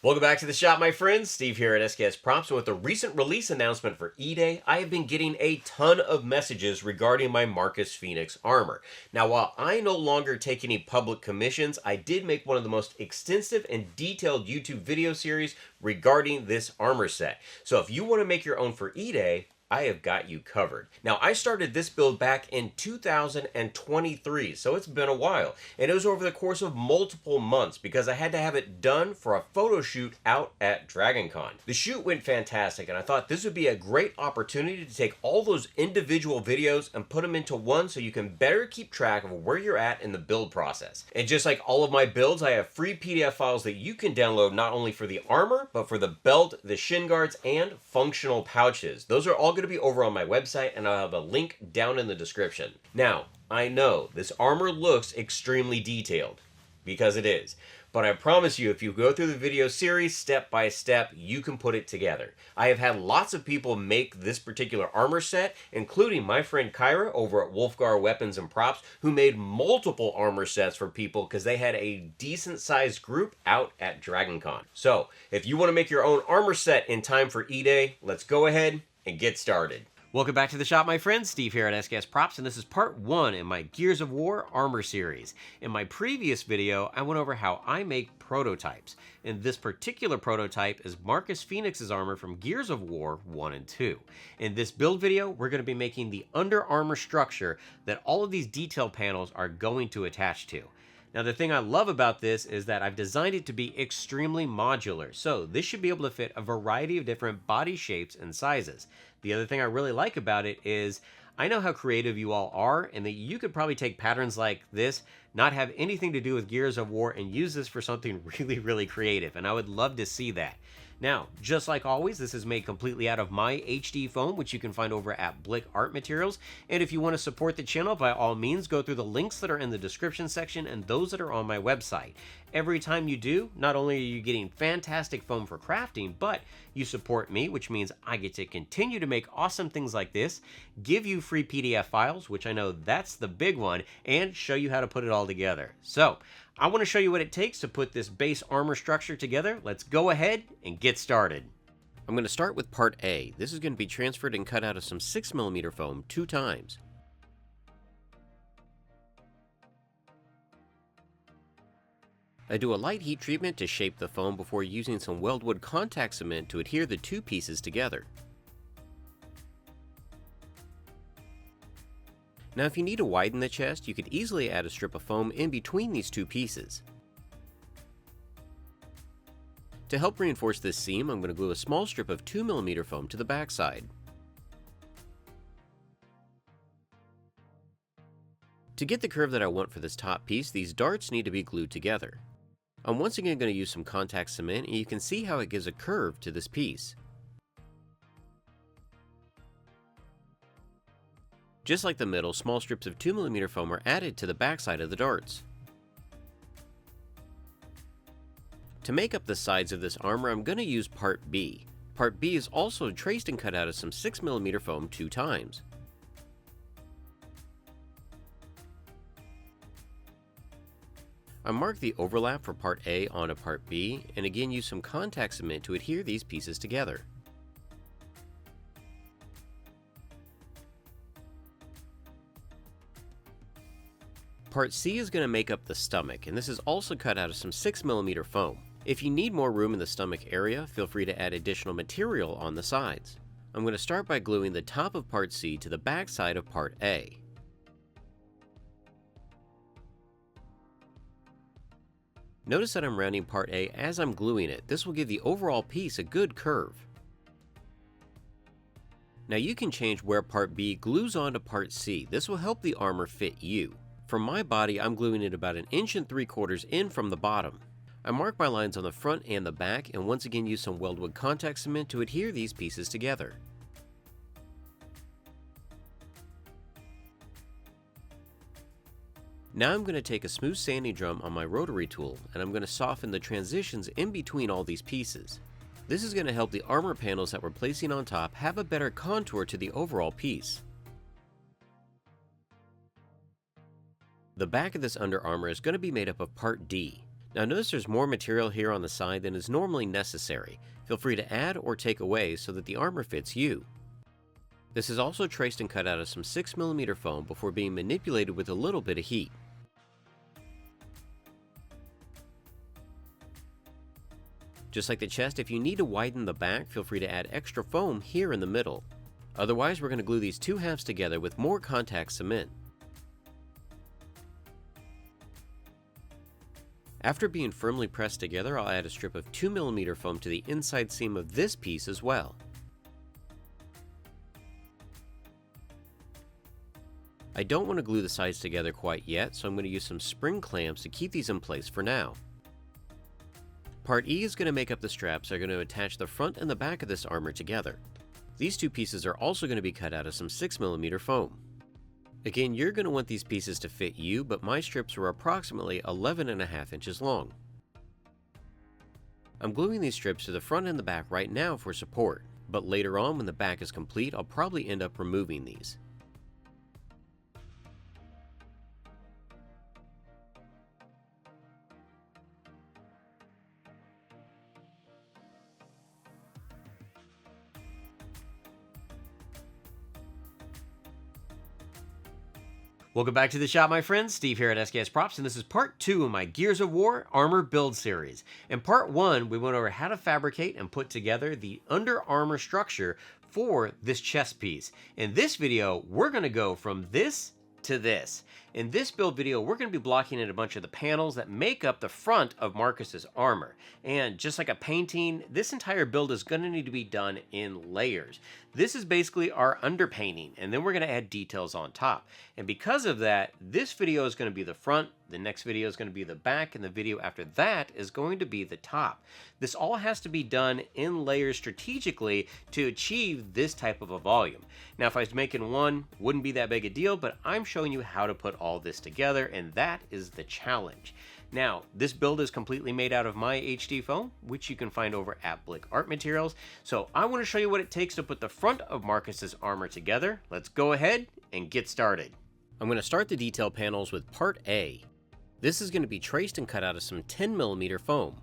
Welcome back to the shop, my friends. Steve here at SKS Props. And with the recent release announcement for E-Day, I have been getting a ton of messages regarding my Marcus Fenix armor. Now, while I no longer take any public commissions, I did make one of the most extensive and detailed YouTube video series regarding this armor set. So if you want to make your own for E-Day, I have got you covered. Now, I started this build back in 2023, so it's been a while. And it was over the course of multiple months because I had to have it done for a photo shoot out at DragonCon. The shoot went fantastic, and I thought this would be a great opportunity to take all those individual videos and put them into one so you can better keep track of where you're at in the build process. And just like all of my builds, I have free PDF files that you can download not only for the armor, but for the belt, the shin guards, and functional pouches. Those are all going to be over on my website, and I'll have a link down in the description. Now, I know this armor looks extremely detailed, because it is, but I promise you, if you go through the video series step by step, you can put it together. I have had lots of people make this particular armor set, including my friend Kyra over at Wolfgar Weapons and Props, who made multiple armor sets for people because they had a decent sized group out at DragonCon. So, if you want to make your own armor set in time for E-Day, let's go ahead and get started. Welcome back to the shop, my friends. Steve here at SKS Props, and this is part 1 in my Gears of War armor series. In my previous video, I went over how I make prototypes, and this particular prototype is Marcus Fenix's armor from Gears of War 1 and 2. In this build video, we're going to be making the under armor structure that all of these detail panels are going to attach to. Now, the thing I love about this is that I've designed it to be extremely modular, so this should be able to fit a variety of different body shapes and sizes. The other thing I really like about it is I know how creative you all are, and that you could probably take patterns like this, not have anything to do with Gears of War, and use this for something really creative, and I would love to see that. Now, just like always, this is made completely out of my HD foam, which you can find over at Blick Art Materials. And if you want to support the channel, by all means, go through the links that are in the description section and those that are on my website. Every time you do, not only are you getting fantastic foam for crafting, but you support me, which means I get to continue to make awesome things like this, give you free PDF files, which I know that's the big one, and show you how to put it all together. So, I want to show you what it takes to put this base armor structure together. Let's go ahead and get started. I'm going to start with part A. This is going to be transferred and cut out of some 6mm foam 2 times. I do a light heat treatment to shape the foam before using some weldwood contact cement to adhere the 2 pieces together. Now, if you need to widen the chest, you could easily add a strip of foam in between these 2 pieces. To help reinforce this seam, I'm going to glue a small strip of 2mm foam to the backside. To get the curve that I want for this top piece, these darts need to be glued together. I'm once again going to use some contact cement, and you can see how it gives a curve to this piece. Just like the middle, small strips of 2mm foam are added to the backside of the darts. To make up the sides of this armor, I'm going to use part B. Part B is also traced and cut out of some 6mm foam 2 times. I mark the overlap for part A onto part B, and again use some contact cement to adhere these pieces together. Part C is going to make up the stomach, and this is also cut out of some 6mm foam. If you need more room in the stomach area, feel free to add additional material on the sides. I'm going to start by gluing the top of part C to the back side of part A. Notice that I'm rounding part A as I'm gluing it. This will give the overall piece a good curve. Now you can change where part B glues onto part C. This will help the armor fit you. For my body, I'm gluing it about 1 3/4 in from the bottom. I mark my lines on the front and the back, and once again use some weldwood contact cement to adhere these pieces together. Now I'm going to take a smooth sanding drum on my rotary tool, and I'm going to soften the transitions in between all these pieces. This is going to help the armor panels that we're placing on top have a better contour to the overall piece. The back of this under armor is going to be made up of part D. Now notice there's more material here on the side than is normally necessary. Feel free to add or take away so that the armor fits you. This is also traced and cut out of some 6mm foam before being manipulated with a little bit of heat. Just like the chest, if you need to widen the back, feel free to add extra foam here in the middle. Otherwise, we're going to glue these two halves together with more contact cement. After being firmly pressed together, I'll add a strip of 2mm foam to the inside seam of this piece as well. I don't want to glue the sides together quite yet, so I'm going to use some spring clamps to keep these in place for now. Part E is going to make up the straps that are going to attach the front and the back of this armor together. These two pieces are also going to be cut out of some 6mm foam. Again, you're going to want these pieces to fit you, but my strips are approximately 11.5 inches long. I'm gluing these strips to the front and the back right now for support, but later on when the back is complete, I'll probably end up removing these. Welcome back to the shop, my friends. Steve here at SKS Props, and this is part 2 of my Gears of War armor build series. In part 1, we went over how to fabricate and put together the under armor structure for this chest piece. In this video, we're going to go from this to this. In this build video, we're going to be blocking in a bunch of the panels that make up the front of Marcus's armor. And just like a painting, this entire build is going to need to be done in layers. This is basically our underpainting, and then we're going to add details on top. And because of that, this video is going to be the front, the next video is going to be the back, and the video after that is going to be the top. This all has to be done in layers strategically to achieve this type of a volume. Now, if I was making one, wouldn't be that big a deal, but I'm showing you how to put all this together, and that is the challenge. Now, this build is completely made out of my HD foam, which you can find over at Blick Art Materials. So I want to show you what it takes to put the front of Marcus's armor together. Let's go ahead and get started. I'm going to start the detail panels with part A. This is going to be traced and cut out of some 10mm foam.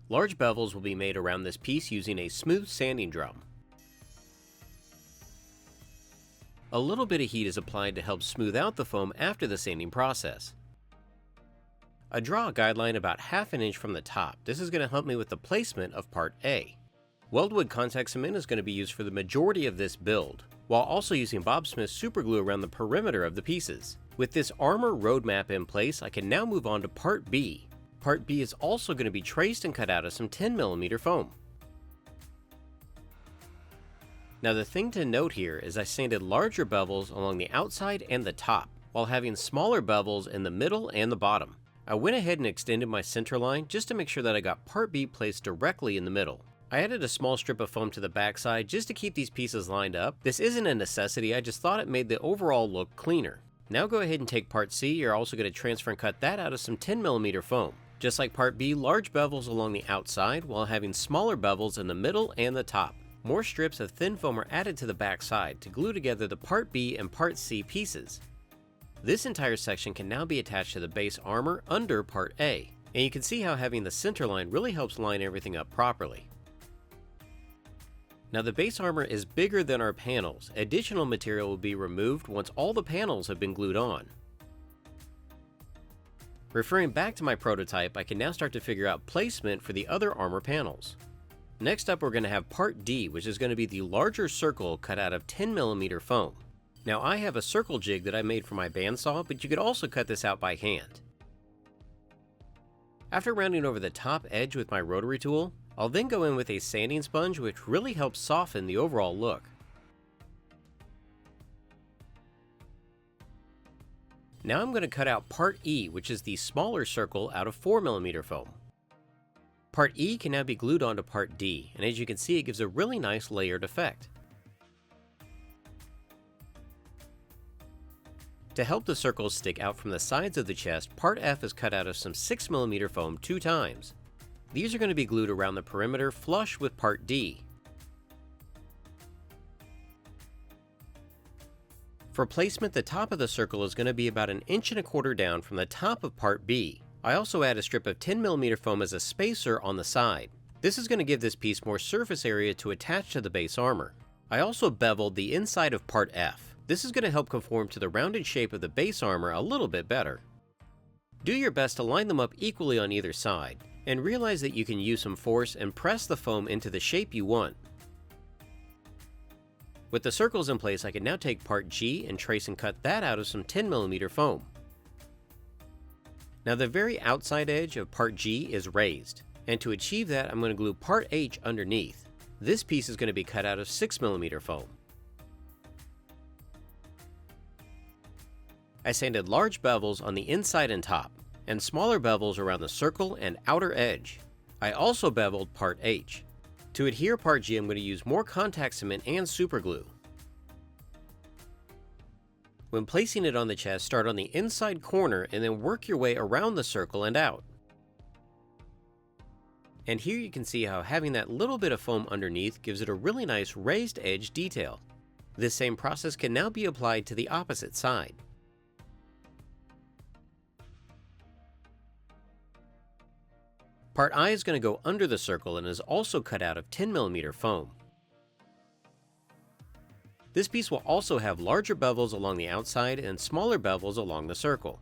Large bevels will be made around this piece using a smooth sanding drum. A little bit of heat is applied to help smooth out the foam after the sanding process. I draw a guideline about ½ inch from the top. This is going to help me with the placement of part A. Weldwood contact cement is going to be used for the majority of this build, while also using Bob Smith superglue around the perimeter of the pieces. With this armor roadmap in place, I can now move on to part B. Part B is also going to be traced and cut out of some 10mm foam. Now the thing to note here is I sanded larger bevels along the outside and the top, while having smaller bevels in the middle and the bottom. I went ahead and extended my center line just to make sure that I got part B placed directly in the middle. I added a small strip of foam to the backside just to keep these pieces lined up. This isn't a necessity, I just thought it made the overall look cleaner. Now go ahead and take part C. You're also going to transfer and cut that out of some 10mm foam. Just like part B, large bevels along the outside while having smaller bevels in the middle and the top. More strips of thin foam are added to the backside to glue together the part B and part C pieces. This entire section can now be attached to the base armor under part A, and you can see how having the center line really helps line everything up properly. Now the base armor is bigger than our panels. Additional material will be removed once all the panels have been glued on. Referring back to my prototype, I can now start to figure out placement for the other armor panels. Next up, we're going to have part D, which is going to be the larger circle cut out of 10mm foam. Now I have a circle jig that I made for my bandsaw, but you could also cut this out by hand. After rounding over the top edge with my rotary tool, I'll then go in with a sanding sponge, which really helps soften the overall look. Now I'm going to cut out part E, which is the smaller circle out of 4mm foam. Part E can now be glued onto part D, and as you can see, it gives a really nice layered effect. To help the circles stick out from the sides of the chest, part F is cut out of some 6mm foam 2 times. These are going to be glued around the perimeter flush with part D. For placement, the top of the circle is going to be about 1.25 inches down from the top of part B. I also add a strip of 10mm foam as a spacer on the side. This is going to give this piece more surface area to attach to the base armor. I also beveled the inside of part F. This is going to help conform to the rounded shape of the base armor a little bit better. Do your best to line them up equally on either side, and realize that you can use some force and press the foam into the shape you want. With the circles in place, I can now take part G and trace and cut that out of some 10mm foam. Now the very outside edge of part G is raised, and to achieve that I'm going to glue part H underneath. This piece is going to be cut out of 6mm foam. I sanded large bevels on the inside and top, and smaller bevels around the circle and outer edge. I also beveled part H. To adhere part G, I'm going to use more contact cement and super glue. When placing it on the chest, start on the inside corner and then work your way around the circle and out. And here you can see how having that little bit of foam underneath gives it a really nice raised edge detail. This same process can now be applied to the opposite side. Part I is going to go under the circle and is also cut out of 10mm foam. This piece will also have larger bevels along the outside and smaller bevels along the circle.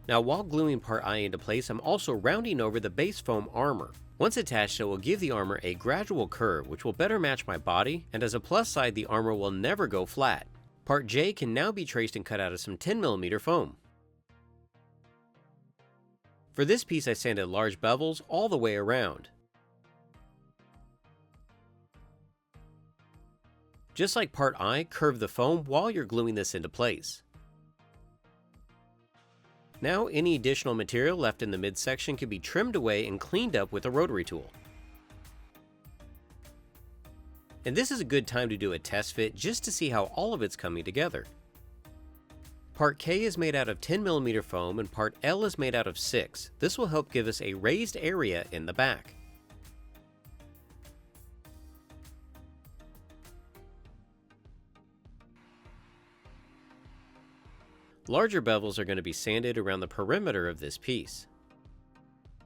Now while gluing part I into place, I'm also rounding over the base foam armor. Once attached, it will give the armor a gradual curve which will better match my body, and as a plus side, the armor will never go flat. Part J can now be traced and cut out of some 10mm foam. For this piece, I sanded large bevels all the way around. Just like part I, curve the foam while you're gluing this into place. Now any additional material left in the midsection can be trimmed away and cleaned up with a rotary tool. And this is a good time to do a test fit just to see how all of it's coming together. Part K is made out of 10mm foam and part L is made out of 6. This will help give us a raised area in the back. Larger bevels are going to be sanded around the perimeter of this piece.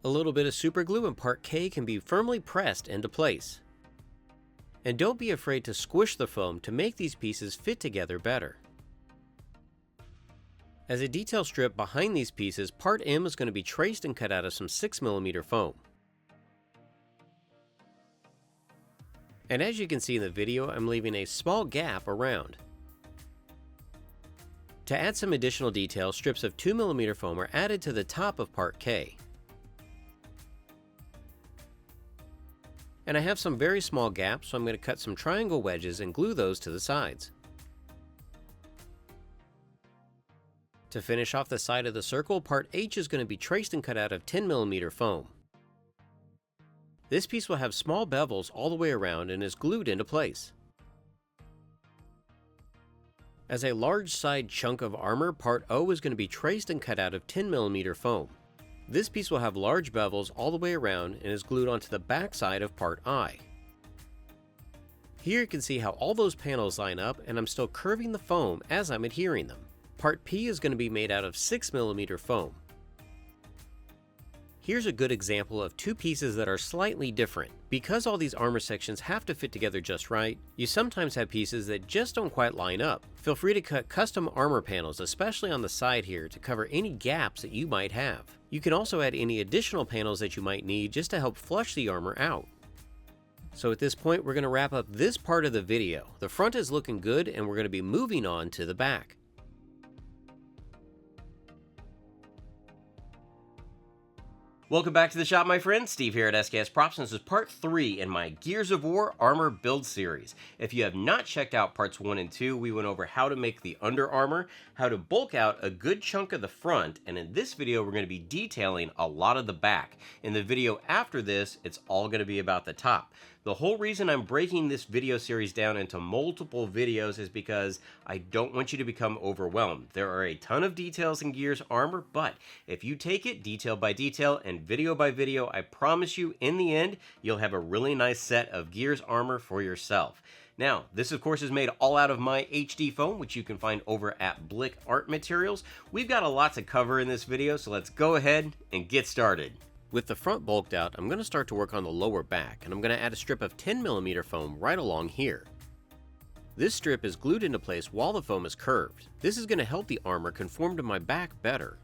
A little bit of super glue and part K can be firmly pressed into place. And don't be afraid to squish the foam to make these pieces fit together better. As a detail strip behind these pieces, part M is going to be traced and cut out of some 6mm foam. And as you can see in the video, I'm leaving a small gap around. To add some additional detail, strips of 2mm foam are added to the top of part K. And I have some very small gaps, so I'm going to cut some triangle wedges and glue those to the sides. To finish off the side of the circle, part H is going to be traced and cut out of 10mm foam. This piece will have small bevels all the way around and is glued into place. As a large side chunk of armor, part O is going to be traced and cut out of 10mm foam. This piece will have large bevels all the way around and is glued onto the back side of part I. Here you can see how all those panels line up, and I'm still curving the foam as I'm adhering them. Part P is going to be made out of 6mm foam. Here's a good example of two pieces that are slightly different. Because all these armor sections have to fit together just right, you sometimes have pieces that just don't quite line up. Feel free to cut custom armor panels, especially on the side here, to cover any gaps that you might have. You can also add any additional panels that you might need just to help flush the armor out. So at this point, we're going to wrap up this part of the video. The front is looking good, and we're going to be moving on to the back. Welcome back to the shop, my friends. Steve here at SKS Props, and this is part 3 in my Gears of War armor build series. If you have not checked out parts 1 and 2, we went over how to make the under armor, how to bulk out a good chunk of the front, and in this video we're going to be detailing a lot of the back. In the video after this, it's all going to be about the top. The whole reason I'm breaking this video series down into multiple videos is because I don't want you to become overwhelmed. There are a ton of details in Gears armor, but if you take it detail by detail and video by video, I promise you in the end, you'll have a really nice set of Gears armor for yourself. Now, this of course is made all out of my HD foam, which you can find over at Blick Art Materials. We've got a lot to cover in this video, so let's go ahead and get started. With the front bulked out, I'm going to start to work on the lower back, and I'm going to add a strip of 10mm foam right along here. This strip is glued into place while the foam is curved. This is going to help the armor conform to my back better.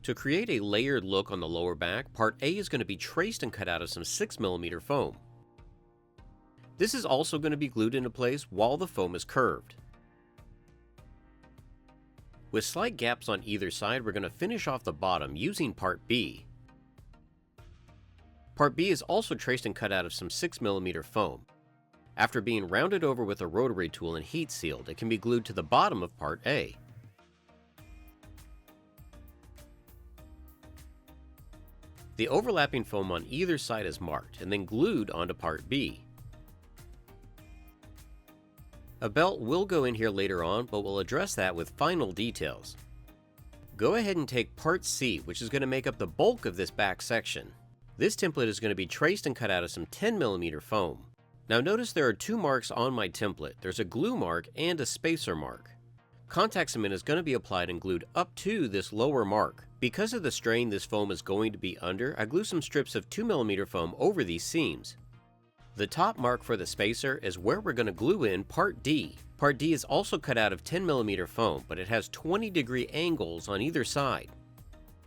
To create a layered look on the lower back, part A is going to be traced and cut out of some 6mm foam. This is also going to be glued into place while the foam is curved. With slight gaps on either side, we're going to finish off the bottom using part B. Part B is also traced and cut out of some 6mm foam. After being rounded over with a rotary tool and heat sealed, it can be glued to the bottom of part A. The overlapping foam on either side is marked and then glued onto part B. A belt will go in here later on, but we'll address that with final details. Go ahead and take part C, which is going to make up the bulk of this back section. This template is going to be traced and cut out of some 10mm foam. Now notice there are two marks on my template. There's a glue mark and a spacer mark. Contact cement is going to be applied and glued up to this lower mark. Because of the strain this foam is going to be under, I glue some strips of 2mm foam over these seams. The top mark for the spacer is where we're going to glue in part D. Part D is also cut out of 10mm foam, but it has 20-degree angles on either side.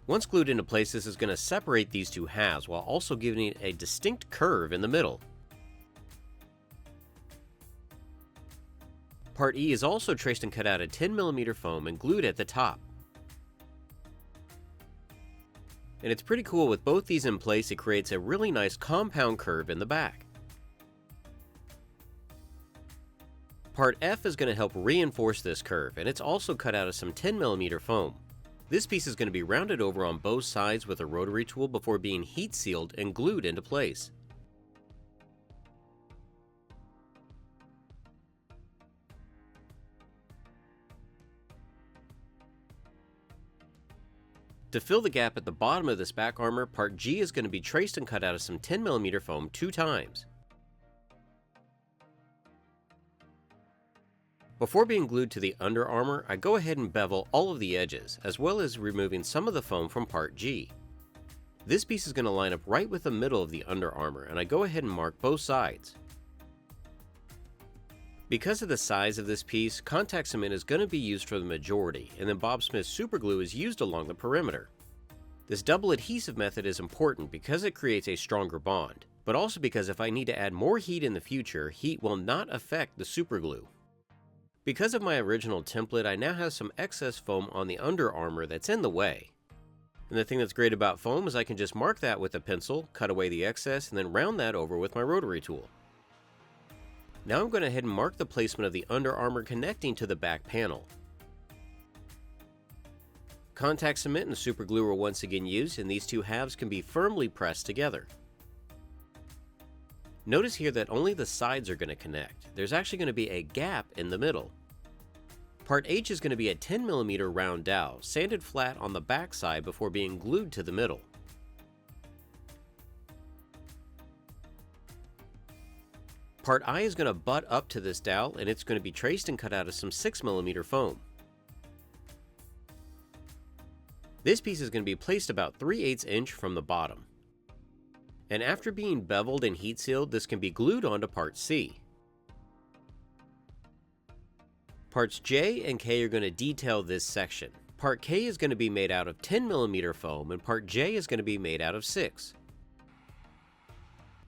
Once glued into place, this is going to separate these two halves while also giving it a distinct curve in the middle. Part E is also traced and cut out of 10mm foam and glued at the top. And it's pretty cool, with both these in place, it creates a really nice compound curve in the back. Part F is going to help reinforce this curve, and it's also cut out of some 10mm foam. This piece is going to be rounded over on both sides with a rotary tool before being heat sealed and glued into place. To fill the gap at the bottom of this back armor, part G is going to be traced and cut out of some 10mm foam 2 times. Before being glued to the under armor, I go ahead and bevel all of the edges, as well as removing some of the foam from part G. This piece is going to line up right with the middle of the under armor, and I go ahead and mark both sides. Because of the size of this piece, contact cement is going to be used for the majority, and then Bob Smith superglue is used along the perimeter. This double adhesive method is important because it creates a stronger bond, but also because if I need to add more heat in the future, heat will not affect the superglue. Because of my original template, I now have some excess foam on the under armor that's in the way. And the thing that's great about foam is I can just mark that with a pencil, cut away the excess, and then round that over with my rotary tool. Now I'm going to go ahead and mark the placement of the under armor connecting to the back panel. Contact cement and superglue are once again used, and these two halves can be firmly pressed together. Notice here that only the sides are going to connect. There's actually going to be a gap in the middle. Part H is going to be a 10mm round dowel, sanded flat on the back side before being glued to the middle. Part I is going to butt up to this dowel, and it's going to be traced and cut out of some 6mm foam. This piece is going to be placed about 3/8 inch from the bottom. And after being beveled and heat sealed, this can be glued onto part C. Parts J and K are going to detail this section. Part K is going to be made out of 10mm foam, and part J is going to be made out of 6.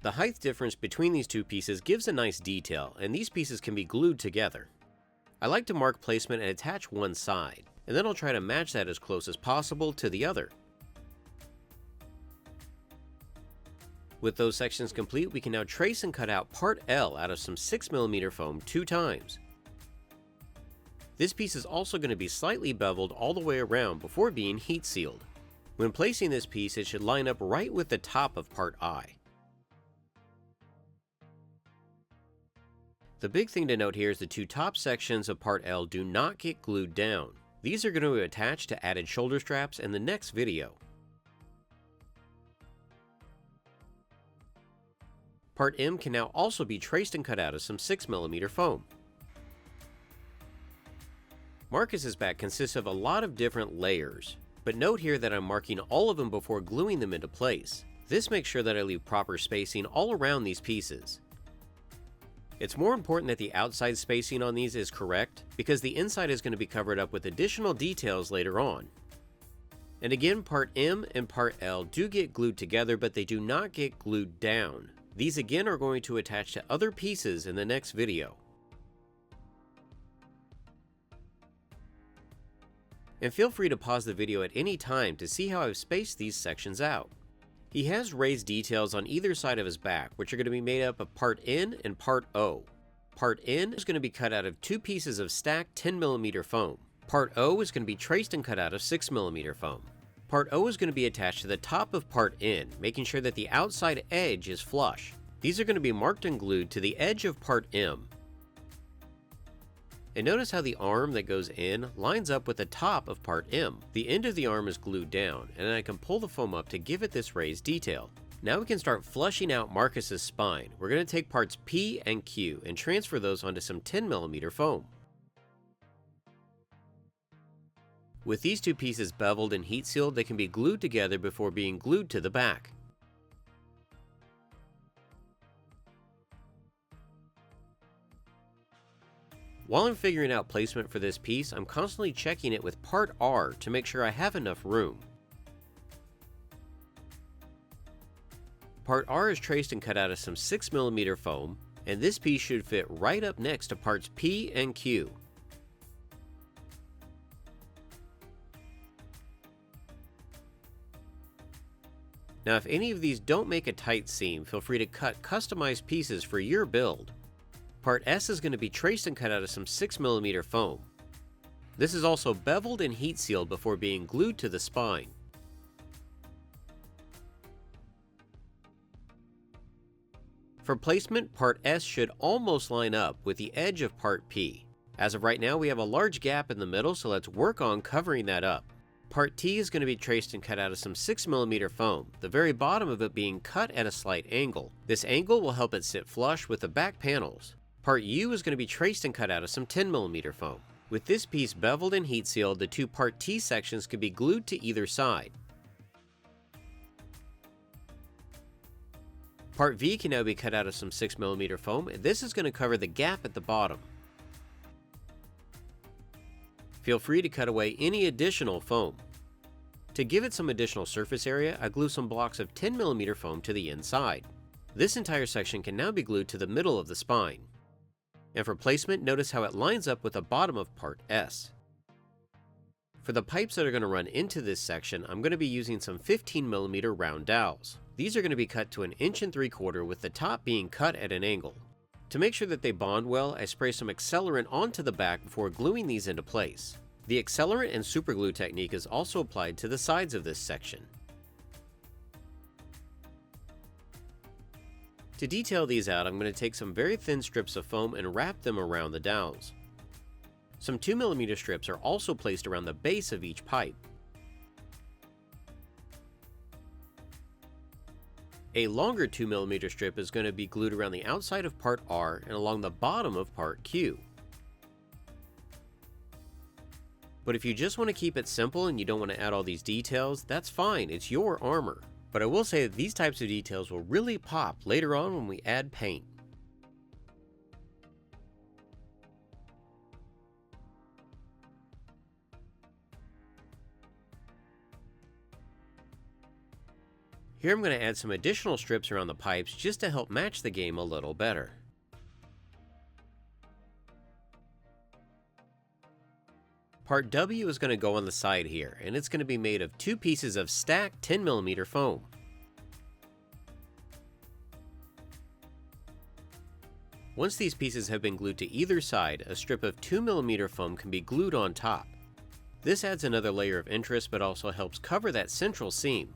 The height difference between these two pieces gives a nice detail, and these pieces can be glued together. I like to mark placement and attach one side, and then I'll try to match that as close as possible to the other. With those sections complete, we can now trace and cut out part L out of some 6mm foam 2 times. This piece is also going to be slightly beveled all the way around before being heat sealed. When placing this piece, it should line up right with the top of part I. The big thing to note here is the 2 top sections of part L do not get glued down. These are going to attach to added shoulder straps in the next video. Part M can now also be traced and cut out of some 6mm foam. Marcus's back consists of a lot of different layers, but note here that I'm marking all of them before gluing them into place. This makes sure that I leave proper spacing all around these pieces. It's more important that the outside spacing on these is correct, because the inside is going to be covered up with additional details later on. And again, part M and part L do get glued together, but they do not get glued down. These again are going to attach to other pieces in the next video. And feel free to pause the video at any time to see how I've spaced these sections out. He has raised details on either side of his back, which are going to be made up of part N and part O. Part N is going to be cut out of 2 pieces of stacked 10mm foam. Part O is going to be traced and cut out of 6mm foam. Part O is going to be attached to the top of part N, making sure that the outside edge is flush. These are going to be marked and glued to the edge of part M. And notice how the arm that goes in lines up with the top of part M. The end of the arm is glued down, and then I can pull the foam up to give it this raised detail. Now we can start flushing out Marcus's spine. We're going to take parts P and Q and transfer those onto some 10mm foam. With these 2 pieces beveled and heat sealed, they can be glued together before being glued to the back. While I'm figuring out placement for this piece, I'm constantly checking it with part R to make sure I have enough room. Part R is traced and cut out of some 6mm foam, and this piece should fit right up next to parts P and Q. Now if any of these don't make a tight seam, feel free to cut customized pieces for your build. Part S is going to be traced and cut out of some 6mm foam. This is also beveled and heat sealed before being glued to the spine. For placement, part S should almost line up with the edge of part P. As of right now, we have a large gap in the middle, so let's work on covering that up. Part T is going to be traced and cut out of some 6mm foam, the very bottom of it being cut at a slight angle. This angle will help it sit flush with the back panels. Part U is going to be traced and cut out of some 10mm foam. With this piece beveled and heat sealed, the 2 part T sections can be glued to either side. Part V can now be cut out of some 6mm foam, and this is going to cover the gap at the bottom. Feel free to cut away any additional foam. To give it some additional surface area, I glue some blocks of 10mm foam to the inside. This entire section can now be glued to the middle of the spine. And for placement, notice how it lines up with the bottom of part S. For the pipes that are going to run into this section, I'm going to be using some 15mm round dowels. These are going to be cut to 1 3/4 inches with the top being cut at an angle. To make sure that they bond well, I spray some accelerant onto the back before gluing these into place. The accelerant and superglue technique is also applied to the sides of this section. To detail these out, I'm going to take some very thin strips of foam and wrap them around the dowels. Some 2mm strips are also placed around the base of each pipe. A longer 2mm strip is going to be glued around the outside of part R and along the bottom of part Q. But if you just want to keep it simple and you don't want to add all these details, that's fine, it's your armor. But I will say that these types of details will really pop later on when we add paint. Here I'm going to add some additional strips around the pipes just to help match the game a little better. Part W is going to go on the side here, and it's going to be made of 2 pieces of stacked 10mm foam. Once these pieces have been glued to either side, a strip of 2mm foam can be glued on top. This adds another layer of interest but also helps cover that central seam.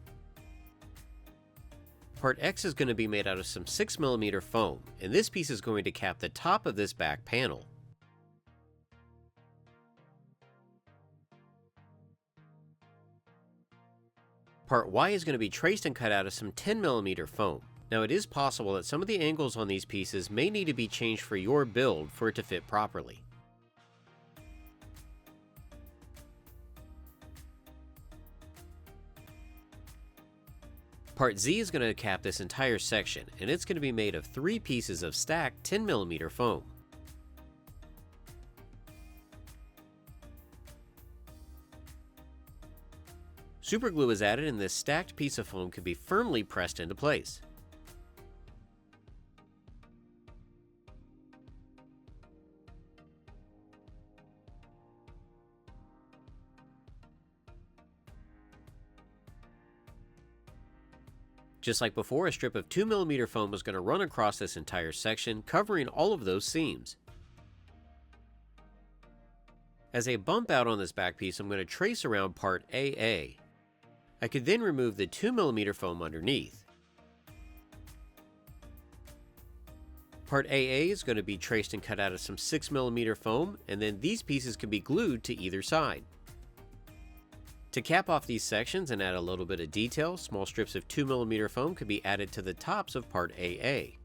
Part X is going to be made out of some 6mm foam, and this piece is going to cap the top of this back panel. Part Y is going to be traced and cut out of some 10mm foam. Now it is possible that some of the angles on these pieces may need to be changed for your build for it to fit properly. Part Z is going to cap this entire section, and it's going to be made of 3 pieces of stacked 10mm foam. Super glue is added and this stacked piece of foam can be firmly pressed into place. Just like before, a strip of 2mm foam is going to run across this entire section, covering all of those seams. As a bump out on this back piece, I'm going to trace around part AA. I could then remove the 2mm foam underneath. Part AA is going to be traced and cut out of some 6mm foam, and then these pieces can be glued to either side. To cap off these sections and add a little bit of detail, small strips of 2mm foam could be added to the tops of part AA.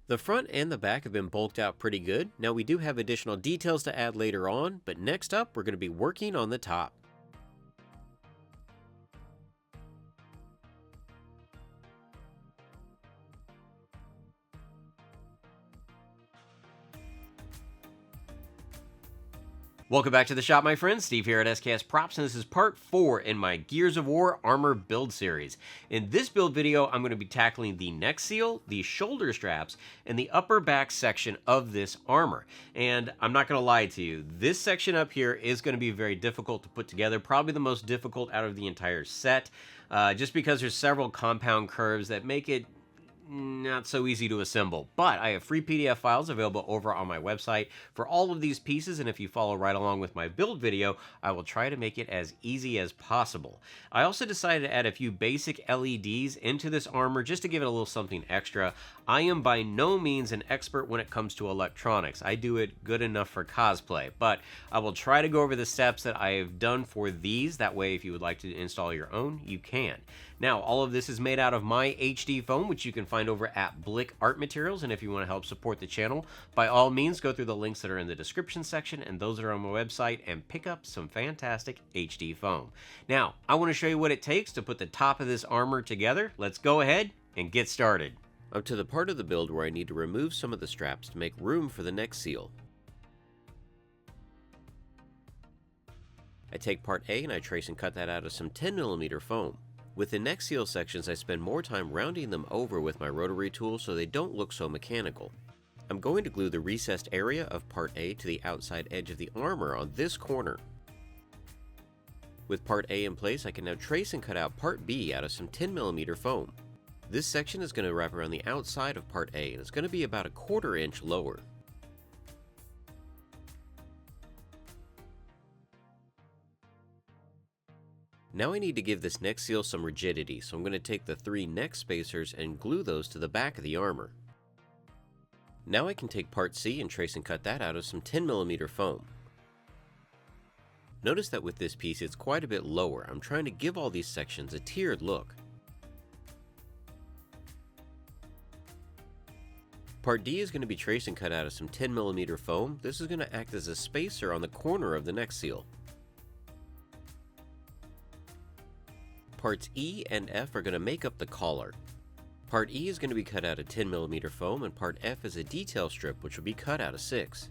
The front and the back have been bulked out pretty good. Now we do have additional details to add later on, but next up we're going to be working on the top. Welcome back to the shop, my friends. Steve here at SKS Props, and this is part 4 in my Gears of War armor build series. In this build video, I'm going to be tackling the neck seal, the shoulder straps, and the upper back section of this armor. And I'm not going to lie to you, this section up here is going to be very difficult to put together, probably the most difficult out of the entire set, just because there's several compound curves that make it not so easy to assemble. But I have free PDF files available over on my website for all of these pieces, and if you follow right along with my build video, I will try to make it as easy as possible. I also decided to add a few basic LEDs into this armor just to give it a little something extra. I am by no means an expert when it comes to electronics. I do it good enough for cosplay, but I will try to go over the steps that I have done for these. That way, if you would like to install your own, you can. Now, all of this is made out of my HD foam, which you can find over at Blick Art Materials, and if you want to help support the channel, by all means, go through the links that are in the description section and those that are on my website and pick up some fantastic HD foam. Now, I want to show you what it takes to put the top of this armor together. Let's go ahead and get started. Up to the part of the build where I need to remove some of the straps to make room for the neck seal. I take part A and I trace and cut that out of some 10mm foam. With the neck seal sections, I spend more time rounding them over with my rotary tool so they don't look so mechanical. I'm going to glue the recessed area of part A to the outside edge of the armor on this corner. With part A in place, I can now trace and cut out part B out of some 10mm foam. This section is going to wrap around the outside of part A and it's going to be about a 1/4 inch lower. Now I need to give this neck seal some rigidity, so I'm going to take the 3 neck spacers and glue those to the back of the armor. Now I can take part C and trace and cut that out of some 10mm foam. Notice that with this piece it's quite a bit lower. I'm trying to give all these sections a tiered look. Part D is going to be traced and cut out of some 10mm foam. This is going to act as a spacer on the corner of the neck seal. Parts E and F are going to make up the collar. Part E is going to be cut out of 10mm foam and part F is a detail strip which will be cut out of 6.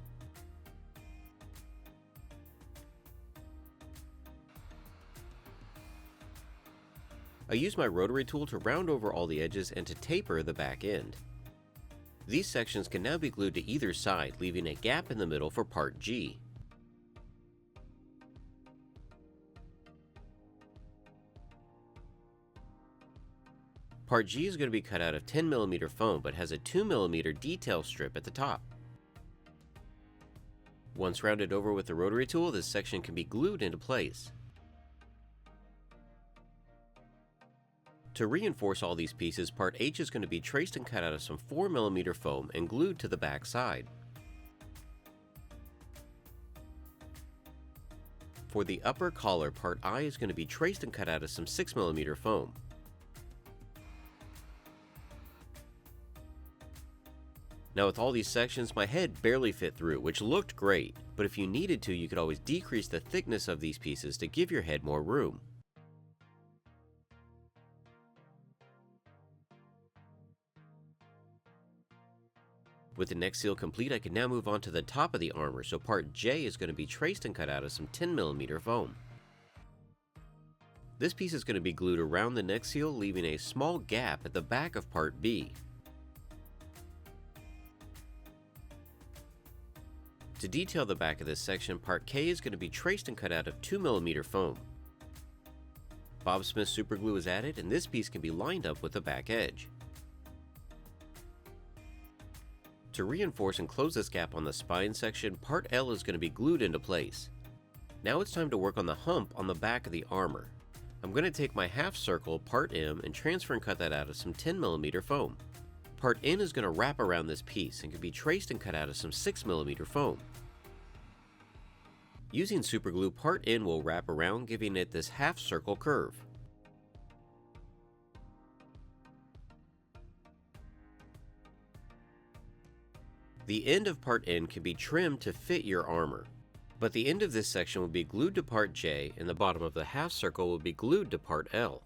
I use my rotary tool to round over all the edges and to taper the back end. These sections can now be glued to either side, leaving a gap in the middle for part G. Part G is going to be cut out of 10mm foam but has a 2mm detail strip at the top. Once rounded over with the rotary tool, this section can be glued into place. To reinforce all these pieces, part H is going to be traced and cut out of some 4mm foam and glued to the back side. For the upper collar, part I is going to be traced and cut out of some 6mm foam. Now with all these sections, my head barely fit through, which looked great, but if you needed to, you could always decrease the thickness of these pieces to give your head more room. With the neck seal complete, I can now move on to the top of the armor, so part J is going to be traced and cut out of some 10mm foam. This piece is going to be glued around the neck seal, leaving a small gap at the back of part B. To detail the back of this section, part K is going to be traced and cut out of 2mm foam. Bob Smith superglue is added, and this piece can be lined up with the back edge. To reinforce and close this gap on the spine section, part L is going to be glued into place. Now it's time to work on the hump on the back of the armor. I'm going to take my half circle, part M, and transfer and cut that out of some 10mm foam. Part N is going to wrap around this piece and can be traced and cut out of some 6mm foam. Using superglue, part N will wrap around, giving it this half circle curve. The end of part N can be trimmed to fit your armor, but the end of this section will be glued to part J and the bottom of the half circle will be glued to part L.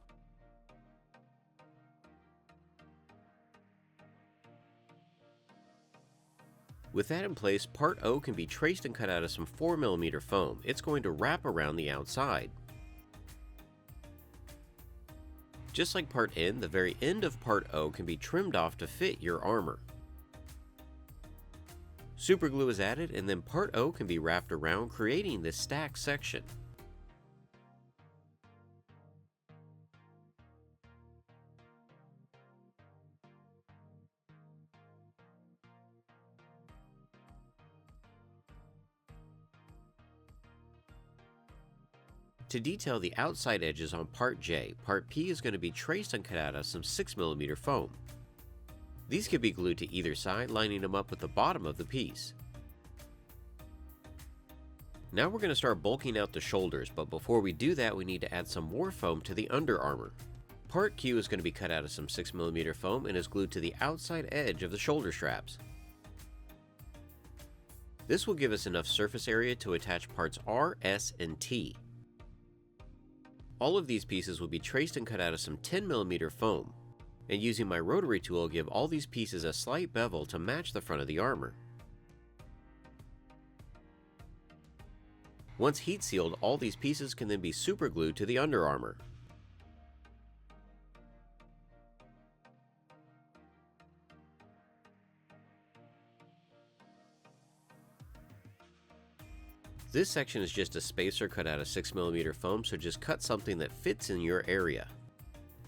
With that in place, part O can be traced and cut out of some 4mm foam. It's going to wrap around the outside. Just like part N, the very end of part O can be trimmed off to fit your armor. Superglue is added, and then part O can be wrapped around, creating this stacked section. To detail the outside edges on part J, part P is going to be traced and cut out of some 6mm foam. These can be glued to either side, lining them up with the bottom of the piece. Now we're going to start bulking out the shoulders, but before we do that, we need to add some more foam to the under armor. Part Q is going to be cut out of some 6mm foam and is glued to the outside edge of the shoulder straps. This will give us enough surface area to attach parts R, S, and T. All of these pieces will be traced and cut out of some 10mm foam, and using my rotary tool, I'll give all these pieces a slight bevel to match the front of the armor. Once heat sealed, all these pieces can then be superglued to the under armor. This section is just a spacer cut out of 6mm foam, so just cut something that fits in your area.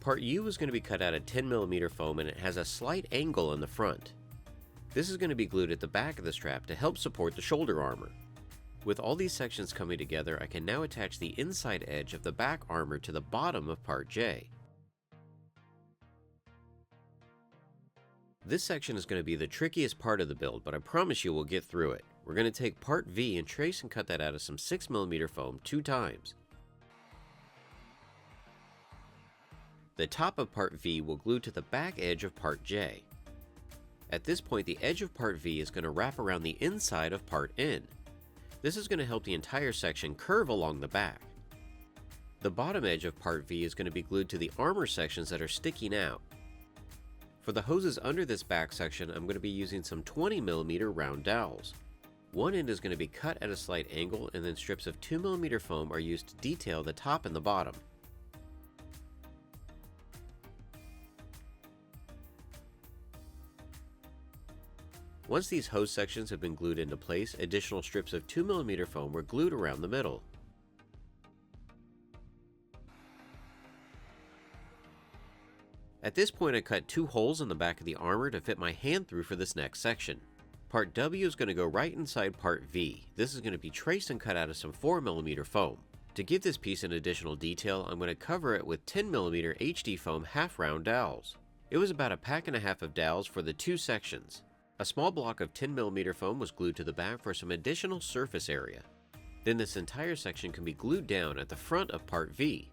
Part U is going to be cut out of 10mm foam and it has a slight angle in the front. This is going to be glued at the back of the strap to help support the shoulder armor. With all these sections coming together, I can now attach the inside edge of the back armor to the bottom of part J. This section is going to be the trickiest part of the build, but I promise you we'll get through it. We're going to take part V and trace and cut that out of some 6mm foam 2 times. The top of part V will glue to the back edge of part J. At this point, the edge of part V is going to wrap around the inside of part N. This is going to help the entire section curve along the back. The bottom edge of part V is going to be glued to the armor sections that are sticking out. For the hoses under this back section, I'm going to be using some 20mm round dowels. One end is going to be cut at a slight angle, and then strips of 2mm foam are used to detail the top and the bottom. Once these hose sections have been glued into place, additional strips of 2mm foam were glued around the middle. At this point, I cut 2 holes in the back of the armor to fit my hand through for this next section. Part W is going to go right inside part V. This is going to be traced and cut out of some 4mm foam. To give this piece an additional detail, I'm going to cover it with 10mm HD foam half round dowels. It was about 1.5 packs of dowels for the 2 sections. A small block of 10mm foam was glued to the back for some additional surface area. Then this entire section can be glued down at the front of part V.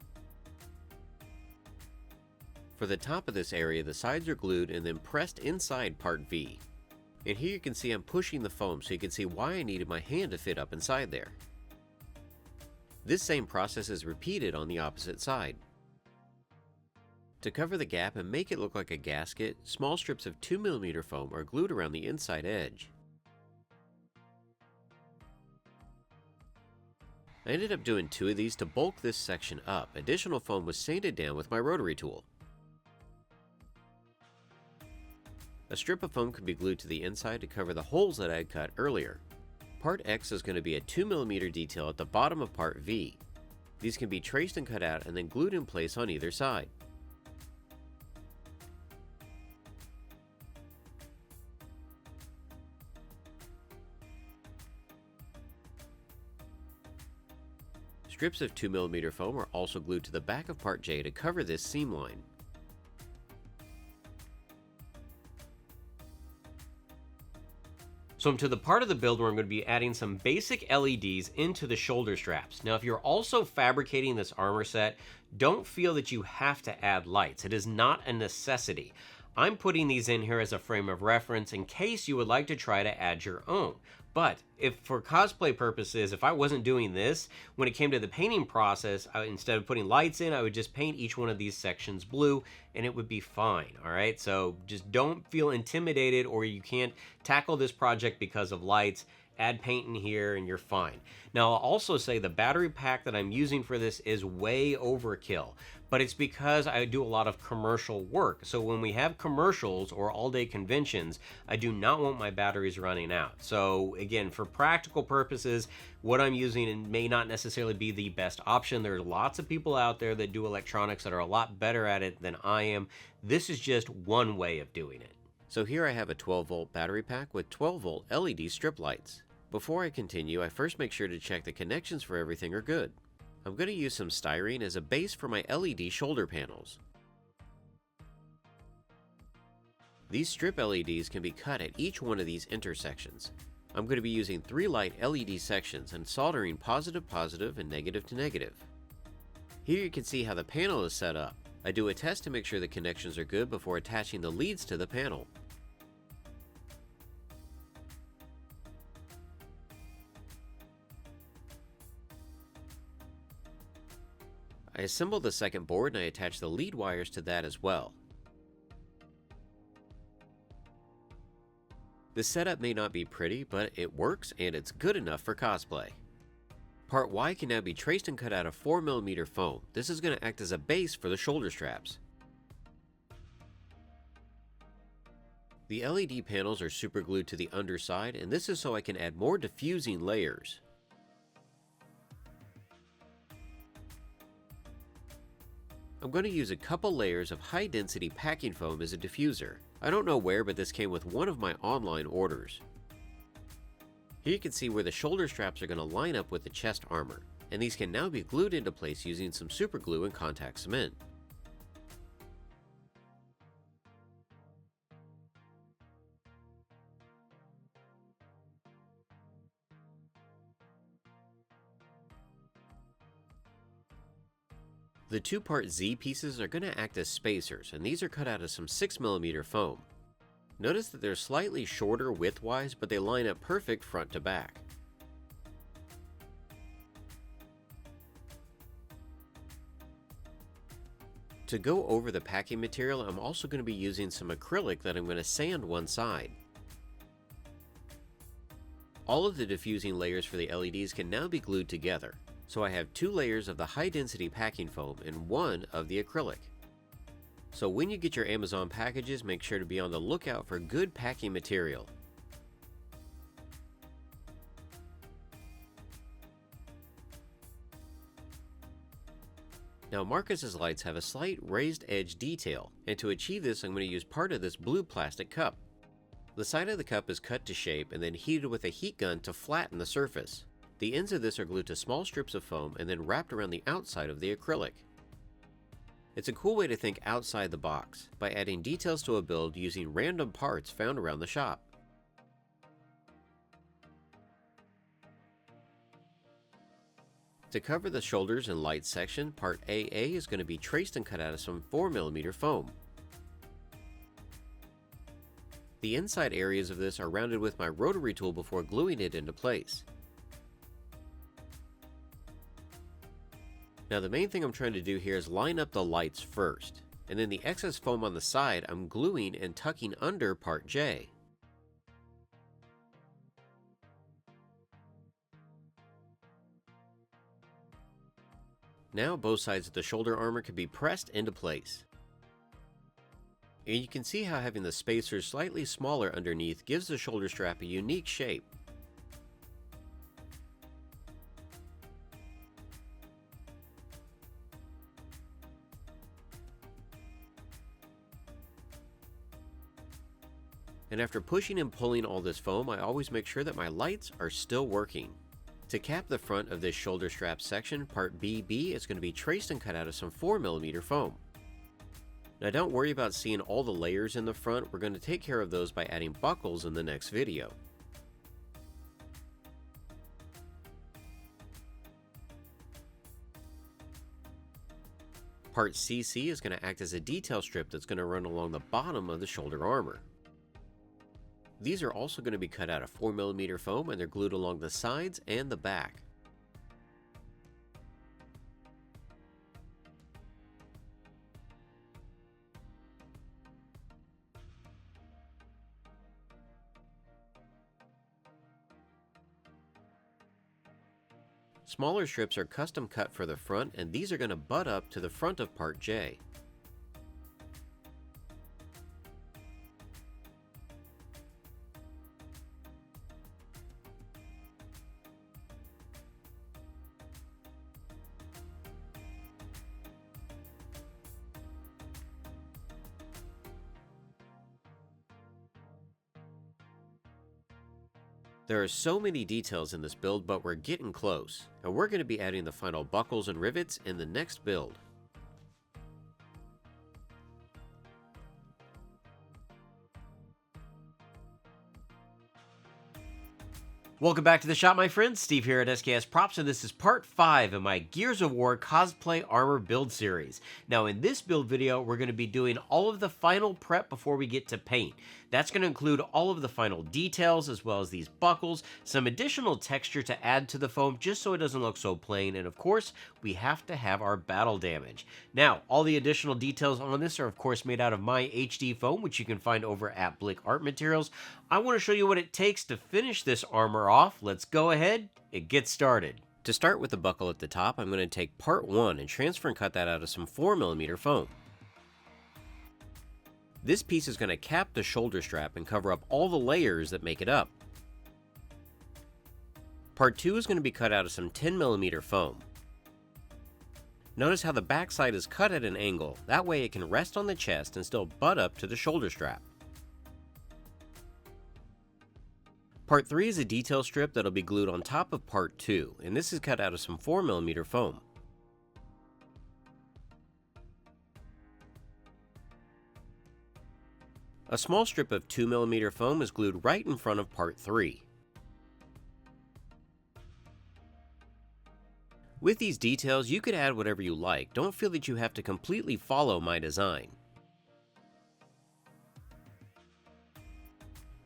For the top of this area, the sides are glued and then pressed inside part V. And here you can see I'm pushing the foam so you can see why I needed my hand to fit up inside there. This same process is repeated on the opposite side. To cover the gap and make it look like a gasket, small strips of 2mm foam are glued around the inside edge. I ended up doing 2 of these to bulk this section up. Additional foam was sanded down with my rotary tool. A strip of foam can be glued to the inside to cover the holes that I had cut earlier. Part X is going to be a 2mm detail at the bottom of part V. These can be traced and cut out and then glued in place on either side. Strips of 2mm foam are also glued to the back of part J to cover this seam line. So I'm to the part of the build where I'm going to be adding some basic LEDs into the shoulder straps. Now if you're also fabricating this armor set, don't feel that you have to add lights. It is not a necessity. I'm putting these in here as a frame of reference in case you would like to try to add your own. But if for cosplay purposes, if I wasn't doing this, when it came to the painting process, instead of putting lights in, I would just paint each one of these sections blue and it would be fine, all right? So just don't feel intimidated or you can't tackle this project because of lights. Add paint in here and you're fine. Now I'll also say the battery pack that I'm using for this is way overkill, but it's because I do a lot of commercial work. So when we have commercials or all-day conventions, I do not want my batteries running out. So again, for practical purposes, what I'm using may not necessarily be the best option. There are lots of people out there that do electronics that are a lot better at it than I am. This is just one way of doing it. So here I have a 12-volt battery pack with 12-volt LED strip lights. Before I continue, I first make sure to check the connections for everything are good. I'm going to use some styrene as a base for my LED shoulder panels. These strip LEDs can be cut at each one of these intersections. I'm going to be using 3 light LED sections and soldering positive positive and negative to negative. Here you can see how the panel is set up. I do a test to make sure the connections are good before attaching the leads to the panel. I assembled the second board and I attached the lead wires to that as well. This setup may not be pretty, but it works and it's good enough for cosplay. Part Y can now be traced and cut out of 4mm foam. This is going to act as a base for the shoulder straps. The LED panels are super glued to the underside, and this is so I can add more diffusing layers. I'm going to use a couple layers of high density packing foam as a diffuser. I don't know where, but this came with one of my online orders. Here you can see where the shoulder straps are going to line up with the chest armor, and these can now be glued into place using some super glue and contact cement. The 2-part Z pieces are going to act as spacers, and these are cut out of some 6mm foam. Notice that they're slightly shorter widthwise, but they line up perfect front to back. To go over the packing material, I'm also going to be using some acrylic that I'm going to sand one side. All of the diffusing layers for the LEDs can now be glued together. So I have 2 layers of the high density packing foam and 1 of the acrylic. So when you get your Amazon packages, make sure to be on the lookout for good packing material. Now Marcus's lights have a slight raised edge detail, and to achieve this I'm going to use part of this blue plastic cup. The side of the cup is cut to shape and then heated with a heat gun to flatten the surface. The ends of this are glued to small strips of foam and then wrapped around the outside of the acrylic. It's a cool way to think outside the box, by adding details to a build using random parts found around the shop. To cover the shoulders and lights section, part AA is going to be traced and cut out of some 4mm foam. The inside areas of this are rounded with my rotary tool before gluing it into place. Now the main thing I'm trying to do here is line up the lights first, and then the excess foam on the side I'm gluing and tucking under part J. Now both sides of the shoulder armor can be pressed into place. And you can see how having the spacers slightly smaller underneath gives the shoulder strap a unique shape. And after pushing and pulling all this foam, I always make sure that my lights are still working. To cap the front of this shoulder strap section, part BB is going to be traced and cut out of some 4mm foam. Now don't worry about seeing all the layers in the front, we're going to take care of those by adding buckles in the next video. Part CC is going to act as a detail strip that's going to run along the bottom of the shoulder armor. These are also going to be cut out of 4mm foam and they're glued along the sides and the back. Smaller strips are custom cut for the front, and these are going to butt up to the front of part J. There are so many details in this build, but we're getting close, and we're going to be adding the final buckles and rivets in the next build. Welcome back to the shop, my friends. Steve here at SKS Props, and this is part 5 of my Gears of War cosplay armor build series. Now in this build video, we're going to be doing all of the final prep before we get to paint. That's going to include all of the final details, as well as these buckles, some additional texture to add to the foam just so it doesn't look so plain, and of course, we have to have our battle damage. Now, all the additional details on this are of course made out of my HD foam, which you can find over at Blick Art Materials. I want to show you what it takes to finish this armor off. Let's go ahead and get started. To start with the buckle at the top, I'm going to take part 1 and transfer and cut that out of some 4mm foam. This piece is going to cap the shoulder strap and cover up all the layers that make it up. Part 2 is going to be cut out of some 10mm foam. Notice how the backside is cut at an angle, that way it can rest on the chest and still butt up to the shoulder strap. Part 3 is a detail strip that'll be glued on top of part 2, and this is cut out of some 4mm foam. A small strip of 2mm foam is glued right in front of part 3. With these details, you could add whatever you like. Don't feel that you have to completely follow my design.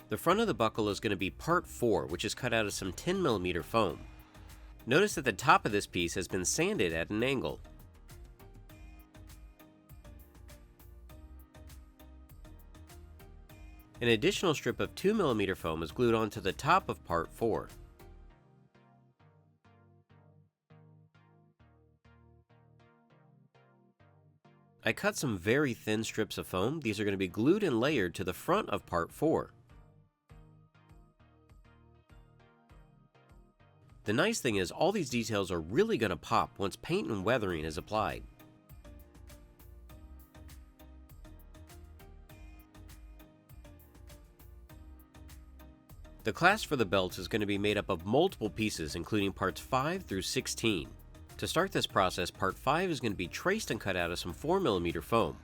The front of the buckle is going to be part 4, which is cut out of some 10mm foam. Notice that the top of this piece has been sanded at an angle. An additional strip of 2mm foam is glued onto the top of part 4. I cut some very thin strips of foam. These are going to be glued and layered to the front of part 4. The nice thing is all these details are really going to pop once paint and weathering is applied. The clasp for the belt is going to be made up of multiple pieces, including parts 5 through 16. To start this process, part 5 is going to be traced and cut out of some 4mm foam.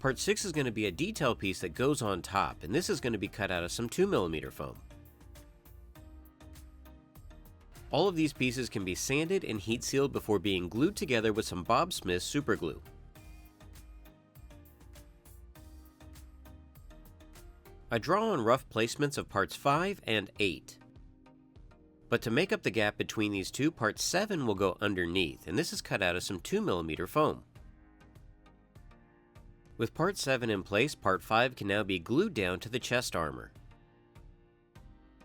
Part 6 is going to be a detail piece that goes on top, and this is going to be cut out of some 2mm foam. All of these pieces can be sanded and heat sealed before being glued together with some Bob Smith super glue. I draw on rough placements of parts 5 and 8. But to make up the gap between these two, part 7 will go underneath, and this is cut out of some 2mm foam. With part 7 in place, part 5 can now be glued down to the chest armor.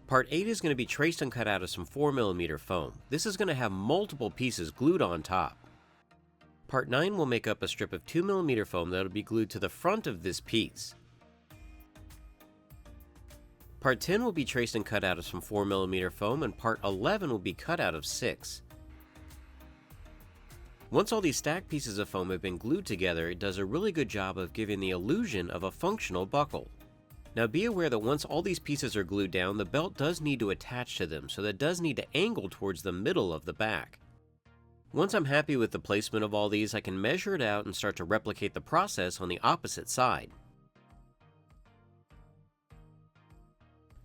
Part 8 is going to be traced and cut out of some 4mm foam. This is going to have multiple pieces glued on top. Part 9 will make up a strip of 2mm foam that will be glued to the front of this piece. Part 10 will be traced and cut out of some 4mm foam, and part 11 will be cut out of 6. Once all these stacked pieces of foam have been glued together, it does a really good job of giving the illusion of a functional buckle. Now be aware that once all these pieces are glued down, the belt does need to attach to them, so that does need to angle towards the middle of the back. Once I'm happy with the placement of all these, I can measure it out and start to replicate the process on the opposite side.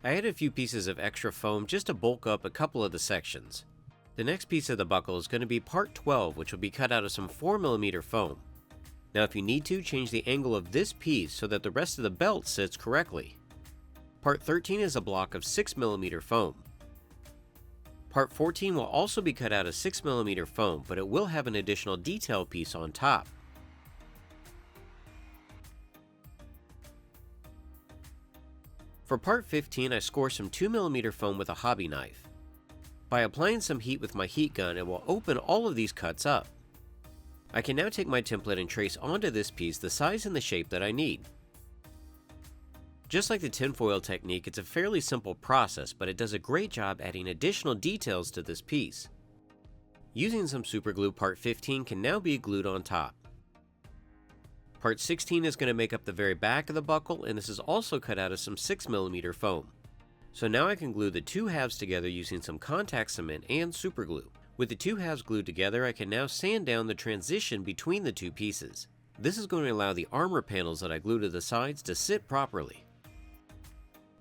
I added a few pieces of extra foam just to bulk up a couple of the sections. The next piece of the buckle is going to be part 12, which will be cut out of some 4mm foam. Now if you need to, change the angle of this piece so that the rest of the belt sits correctly. Part 13 is a block of 6mm foam. Part 14 will also be cut out of 6mm foam, but it will have an additional detail piece on top. For part 15, I score some 2mm foam with a hobby knife. By applying some heat with my heat gun, it will open all of these cuts up. I can now take my template and trace onto this piece the size and the shape that I need. Just like the tinfoil technique, it's a fairly simple process, but it does a great job adding additional details to this piece. Using some super glue, part 15 can now be glued on top. Part 16 is going to make up the very back of the buckle, and this is also cut out of some 6mm foam. So now I can glue the two halves together using some contact cement and super glue. With the two halves glued together, I can now sand down the transition between the two pieces. This is going to allow the armor panels that I glue to the sides to sit properly.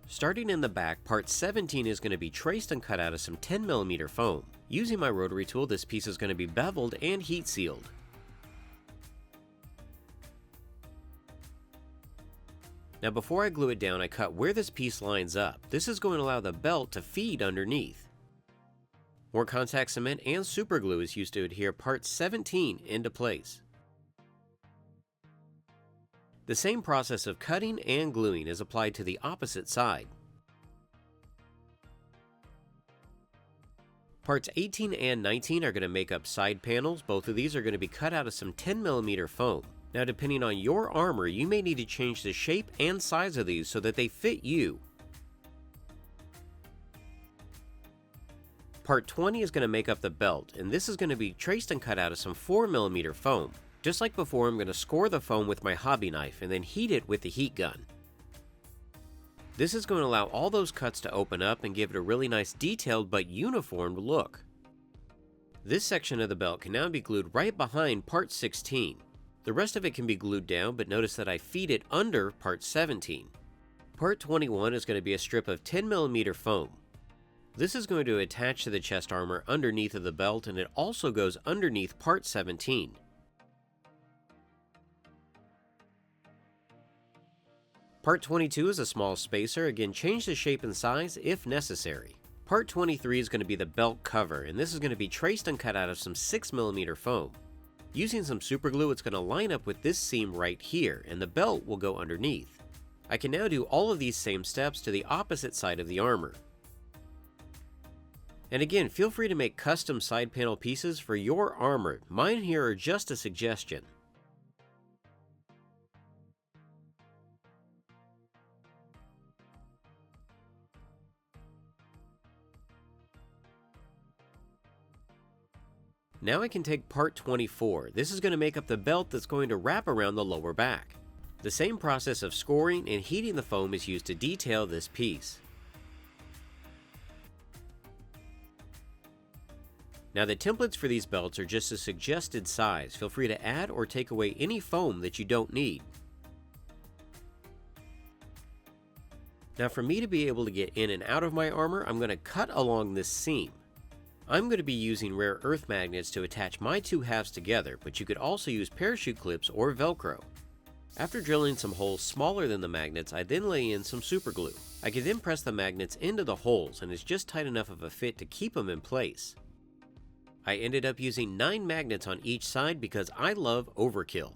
Starting in the back, part 17 is going to be traced and cut out of some 10mm foam. Using my rotary tool, this piece is going to be beveled and heat sealed. Now before I glue it down, I cut where this piece lines up. This is going to allow the belt to feed underneath. More contact cement and super glue is used to adhere part 17 into place. The same process of cutting and gluing is applied to the opposite side. Parts 18 and 19 are going to make up side panels. Both of these are going to be cut out of some 10mm foam. Now depending on your armor, you may need to change the shape and size of these so that they fit you. Part 20 is going to make up the belt, and this is going to be traced and cut out of some 4mm foam. Just like before, I'm going to score the foam with my hobby knife and then heat it with the heat gun. This is going to allow all those cuts to open up and give it a really nice detailed but uniformed look. This section of the belt can now be glued right behind part 16. The rest of it can be glued down, but notice that I feed it under part 17. Part 21 is going to be a strip of 10mm foam. This is going to attach to the chest armor underneath of the belt, and it also goes underneath part 17. Part 22 is a small spacer. Again, change the shape and size if necessary. Part 23 is going to be the belt cover, and this is going to be traced and cut out of some 6mm foam. Using some super glue, it's going to line up with this seam right here, and the belt will go underneath. I can now do all of these same steps to the opposite side of the armor. And again, feel free to make custom side panel pieces for your armor. Mine here are just a suggestion. Now I can take part 24. This is going to make up the belt that's going to wrap around the lower back. The same process of scoring and heating the foam is used to detail this piece. Now the templates for these belts are just a suggested size. Feel free to add or take away any foam that you don't need. Now for me to be able to get in and out of my armor, I'm going to cut along this seam. I'm going to be using rare earth magnets to attach my two halves together, but you could also use parachute clips or Velcro. After drilling some holes smaller than the magnets, I then lay in some super glue. I can then press the magnets into the holes, and it's just tight enough of a fit to keep them in place. I ended up using 9 magnets on each side because I love overkill.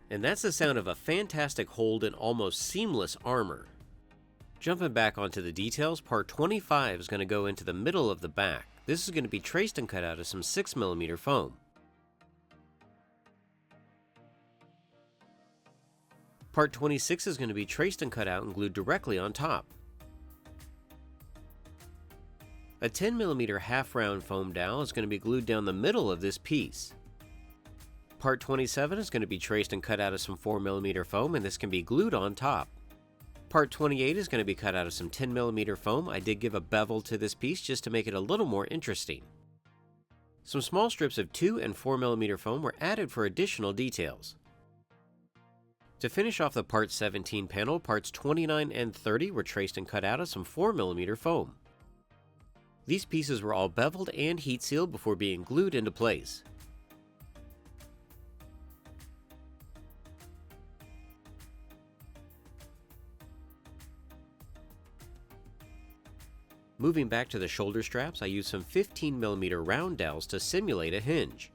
And that's the sound of a fantastic hold and almost seamless armor. Jumping back onto the details, part 25 is going to go into the middle of the back. This is going to be traced and cut out of some 6mm foam. Part 26 is going to be traced and cut out and glued directly on top. A 10mm half-round foam dowel is going to be glued down the middle of this piece. Part 27 is going to be traced and cut out of some 4mm foam, and this can be glued on top. Part 28 is going to be cut out of some 10mm foam. I did give a bevel to this piece just to make it a little more interesting. Some small strips of 2 and 4mm foam were added for additional details. To finish off the Part 17 panel, parts 29 and 30 were traced and cut out of some 4mm foam. These pieces were all beveled and heat sealed before being glued into place. Moving back to the shoulder straps, I used some 15mm round dowels to simulate a hinge.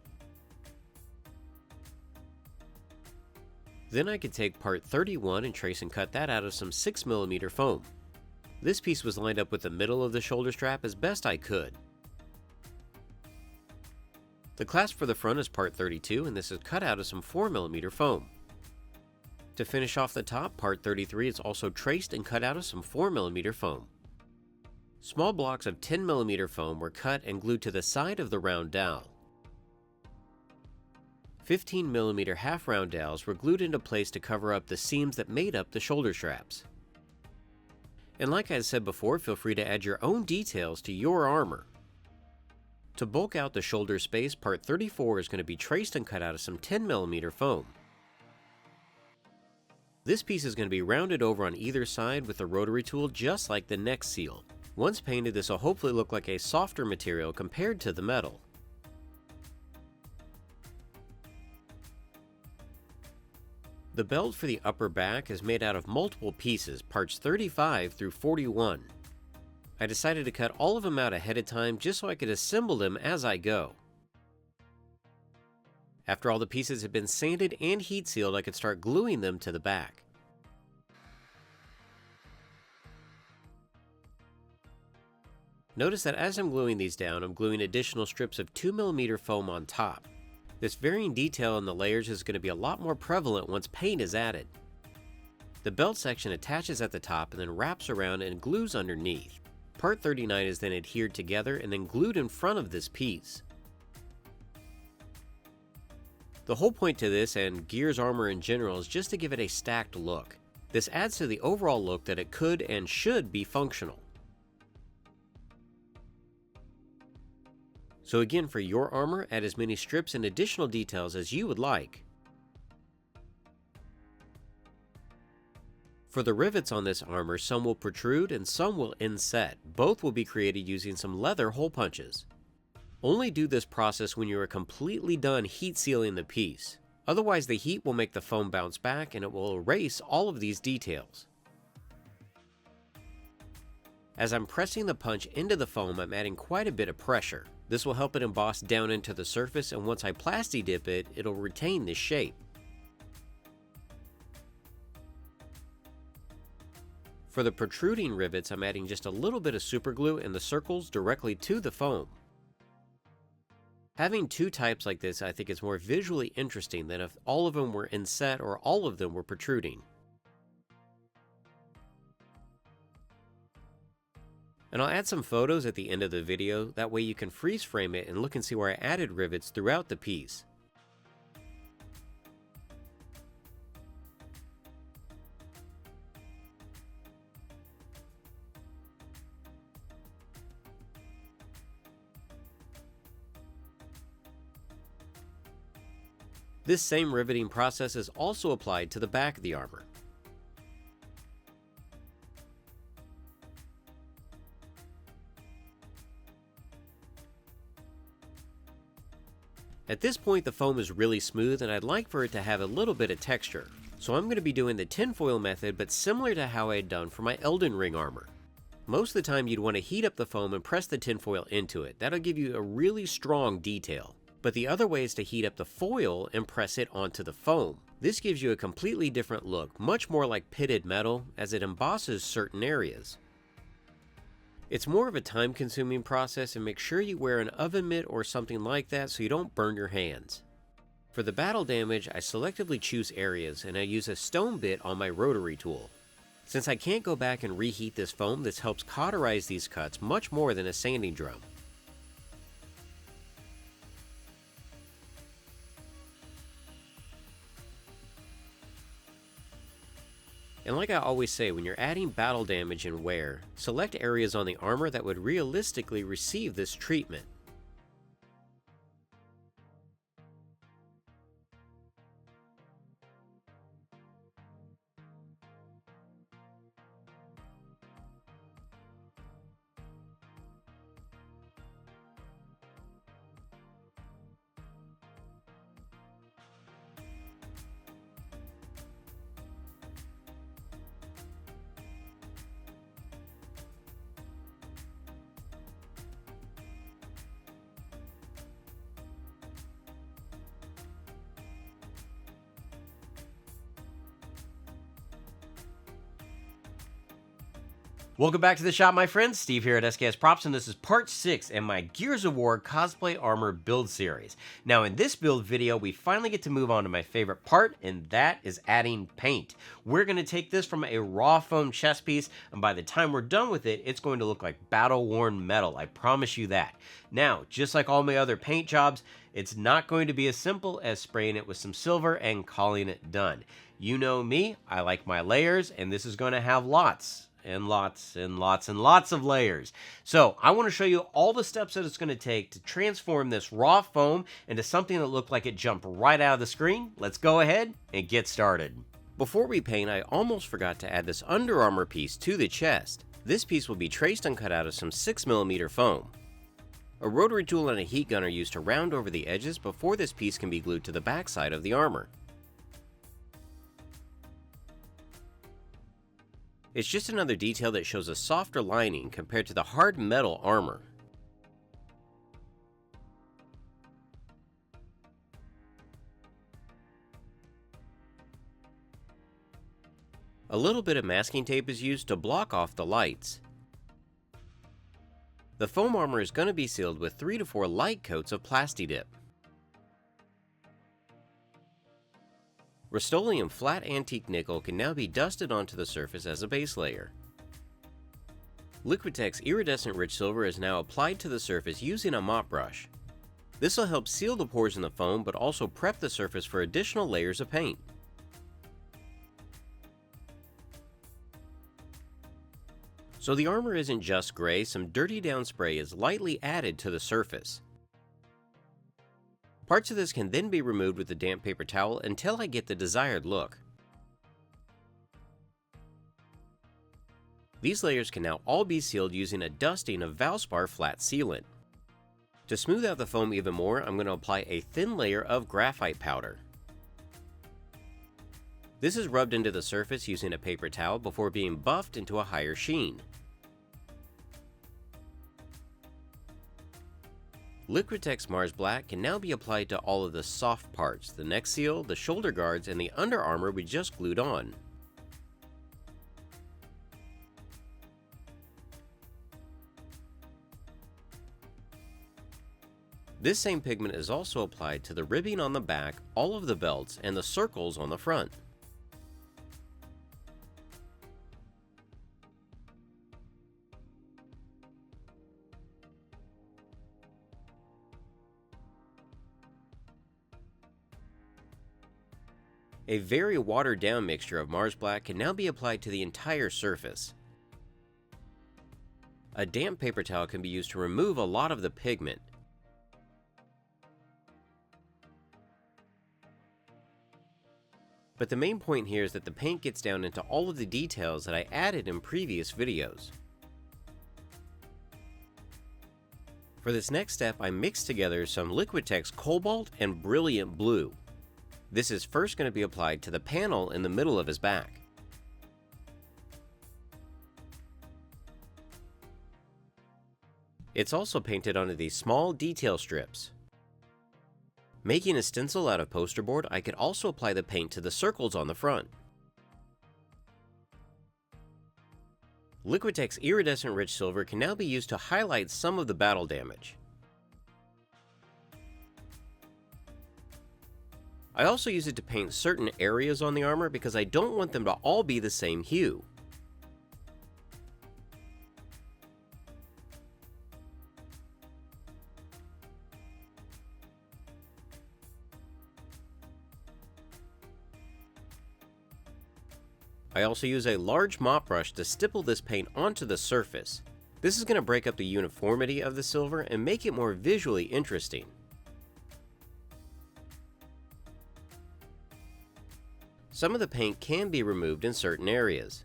Then I could take part 31 and trace and cut that out of some 6mm foam. This piece was lined up with the middle of the shoulder strap as best I could. The clasp for the front is part 32, and this is cut out of some 4mm foam. To finish off the top, part 33 is also traced and cut out of some 4mm foam. Small blocks of 10mm foam were cut and glued to the side of the round dowel. 15mm half-round dowels were glued into place to cover up the seams that made up the shoulder straps. And like I said before, feel free to add your own details to your armor. To bulk out the shoulder space, part 34 is going to be traced and cut out of some 10mm foam. This piece is going to be rounded over on either side with a rotary tool just like the neck seal. Once painted, this will hopefully look like a softer material compared to the metal. The belt for the upper back is made out of multiple pieces, parts 35 through 41. I decided to cut all of them out ahead of time just so I could assemble them as I go. After all the pieces had been sanded and heat sealed, I could start gluing them to the back. Notice that as I'm gluing these down, I'm gluing additional strips of 2mm foam on top. This varying detail in the layers is going to be a lot more prevalent once paint is added. The belt section attaches at the top and then wraps around and glues underneath. Part 39 is then adhered together and then glued in front of this piece. The whole point to this, and Gear's armor in general, is just to give it a stacked look. This adds to the overall look that it could and should be functional. So again, for your armor, add as many strips and additional details as you would like. For the rivets on this armor, some will protrude and some will inset. Both will be created using some leather hole punches. Only do this process when you are completely done heat sealing the piece. Otherwise, the heat will make the foam bounce back and it will erase all of these details. As I'm pressing the punch into the foam, I'm adding quite a bit of pressure. This will help it emboss down into the surface, and once I plasti dip it, it'll retain this shape. For the protruding rivets, I'm adding just a little bit of super glue in the circles directly to the foam. Having two types like this, I think is more visually interesting than if all of them were inset or all of them were protruding. And I'll add some photos at the end of the video, that way you can freeze frame it and look and see where I added rivets throughout the piece. This same riveting process is also applied to the back of the armor. At this point the foam is really smooth and I'd like for it to have a little bit of texture. So I'm going to be doing the tinfoil method, but similar to how I had done for my Elden Ring armor. Most of the time you'd want to heat up the foam and press the tinfoil into it. That'll give you a really strong detail. But the other way is to heat up the foil and press it onto the foam. This gives you a completely different look, much more like pitted metal, as it embosses certain areas. It's more of a time-consuming process, and make sure you wear an oven mitt or something like that so you don't burn your hands. For the battle damage, I selectively choose areas and I use a stone bit on my rotary tool. Since I can't go back and reheat this foam, this helps cauterize these cuts much more than a sanding drum. And like I always say, when you're adding battle damage and wear, select areas on the armor that would realistically receive this treatment. Welcome back to the shop, my friends. Steve here at SKS Props, and this is part 6 in my Gears of War cosplay armor build series. Now, in this build video, we finally get to move on to my favorite part, and that is adding paint. We're going to take this from a raw foam chest piece, and by the time we're done with it, it's going to look like battle-worn metal. I promise you that. Now, just like all my other paint jobs, it's not going to be as simple as spraying it with some silver and calling it done. You know me, I like my layers, and this is going to have lots and lots and lots and lots of layers. So I want to show you all the steps that it's going to take to transform this raw foam into something that looked like it jumped right out of the screen. Let's go ahead and get started. Before we paint, I almost forgot to add this Under Armour piece to the chest. This piece will be traced and cut out of some 6mm foam. A rotary tool and a heat gun are used to round over the edges before this piece can be glued to the backside of the armor. It's just another detail that shows a softer lining compared to the hard metal armor. A little bit of masking tape is used to block off the lights. The foam armor is going to be sealed with 3 to 4 light coats of Plasti-Dip. Rust-Oleum flat antique nickel can now be dusted onto the surface as a base layer. Liquitex iridescent rich silver is now applied to the surface using a mop brush. This will help seal the pores in the foam, but also prep the surface for additional layers of paint. So the armor isn't just gray, some dirty down spray is lightly added to the surface. Parts of this can then be removed with a damp paper towel until I get the desired look. These layers can now all be sealed using a dusting of Valspar flat sealant. To smooth out the foam even more, I'm going to apply a thin layer of graphite powder. This is rubbed into the surface using a paper towel before being buffed into a higher sheen. Liquitex Mars Black can now be applied to all of the soft parts, the neck seal, the shoulder guards, and the under armor we just glued on. This same pigment is also applied to the ribbing on the back, all of the belts, and the circles on the front. A very watered down mixture of Mars Black can now be applied to the entire surface. A damp paper towel can be used to remove a lot of the pigment. But the main point here is that the paint gets down into all of the details that I added in previous videos. For this next step, I mixed together some Liquitex Cobalt and Brilliant Blue. This is first going to be applied to the panel in the middle of his back. It's also painted onto these small detail strips. Making a stencil out of poster board, I could also apply the paint to the circles on the front. Liquitex Iridescent Rich Silver can now be used to highlight some of the battle damage. I also use it to paint certain areas on the armor because I don't want them to all be the same hue. I also use a large mop brush to stipple this paint onto the surface. This is going to break up the uniformity of the silver and make it more visually interesting. Some of the paint can be removed in certain areas.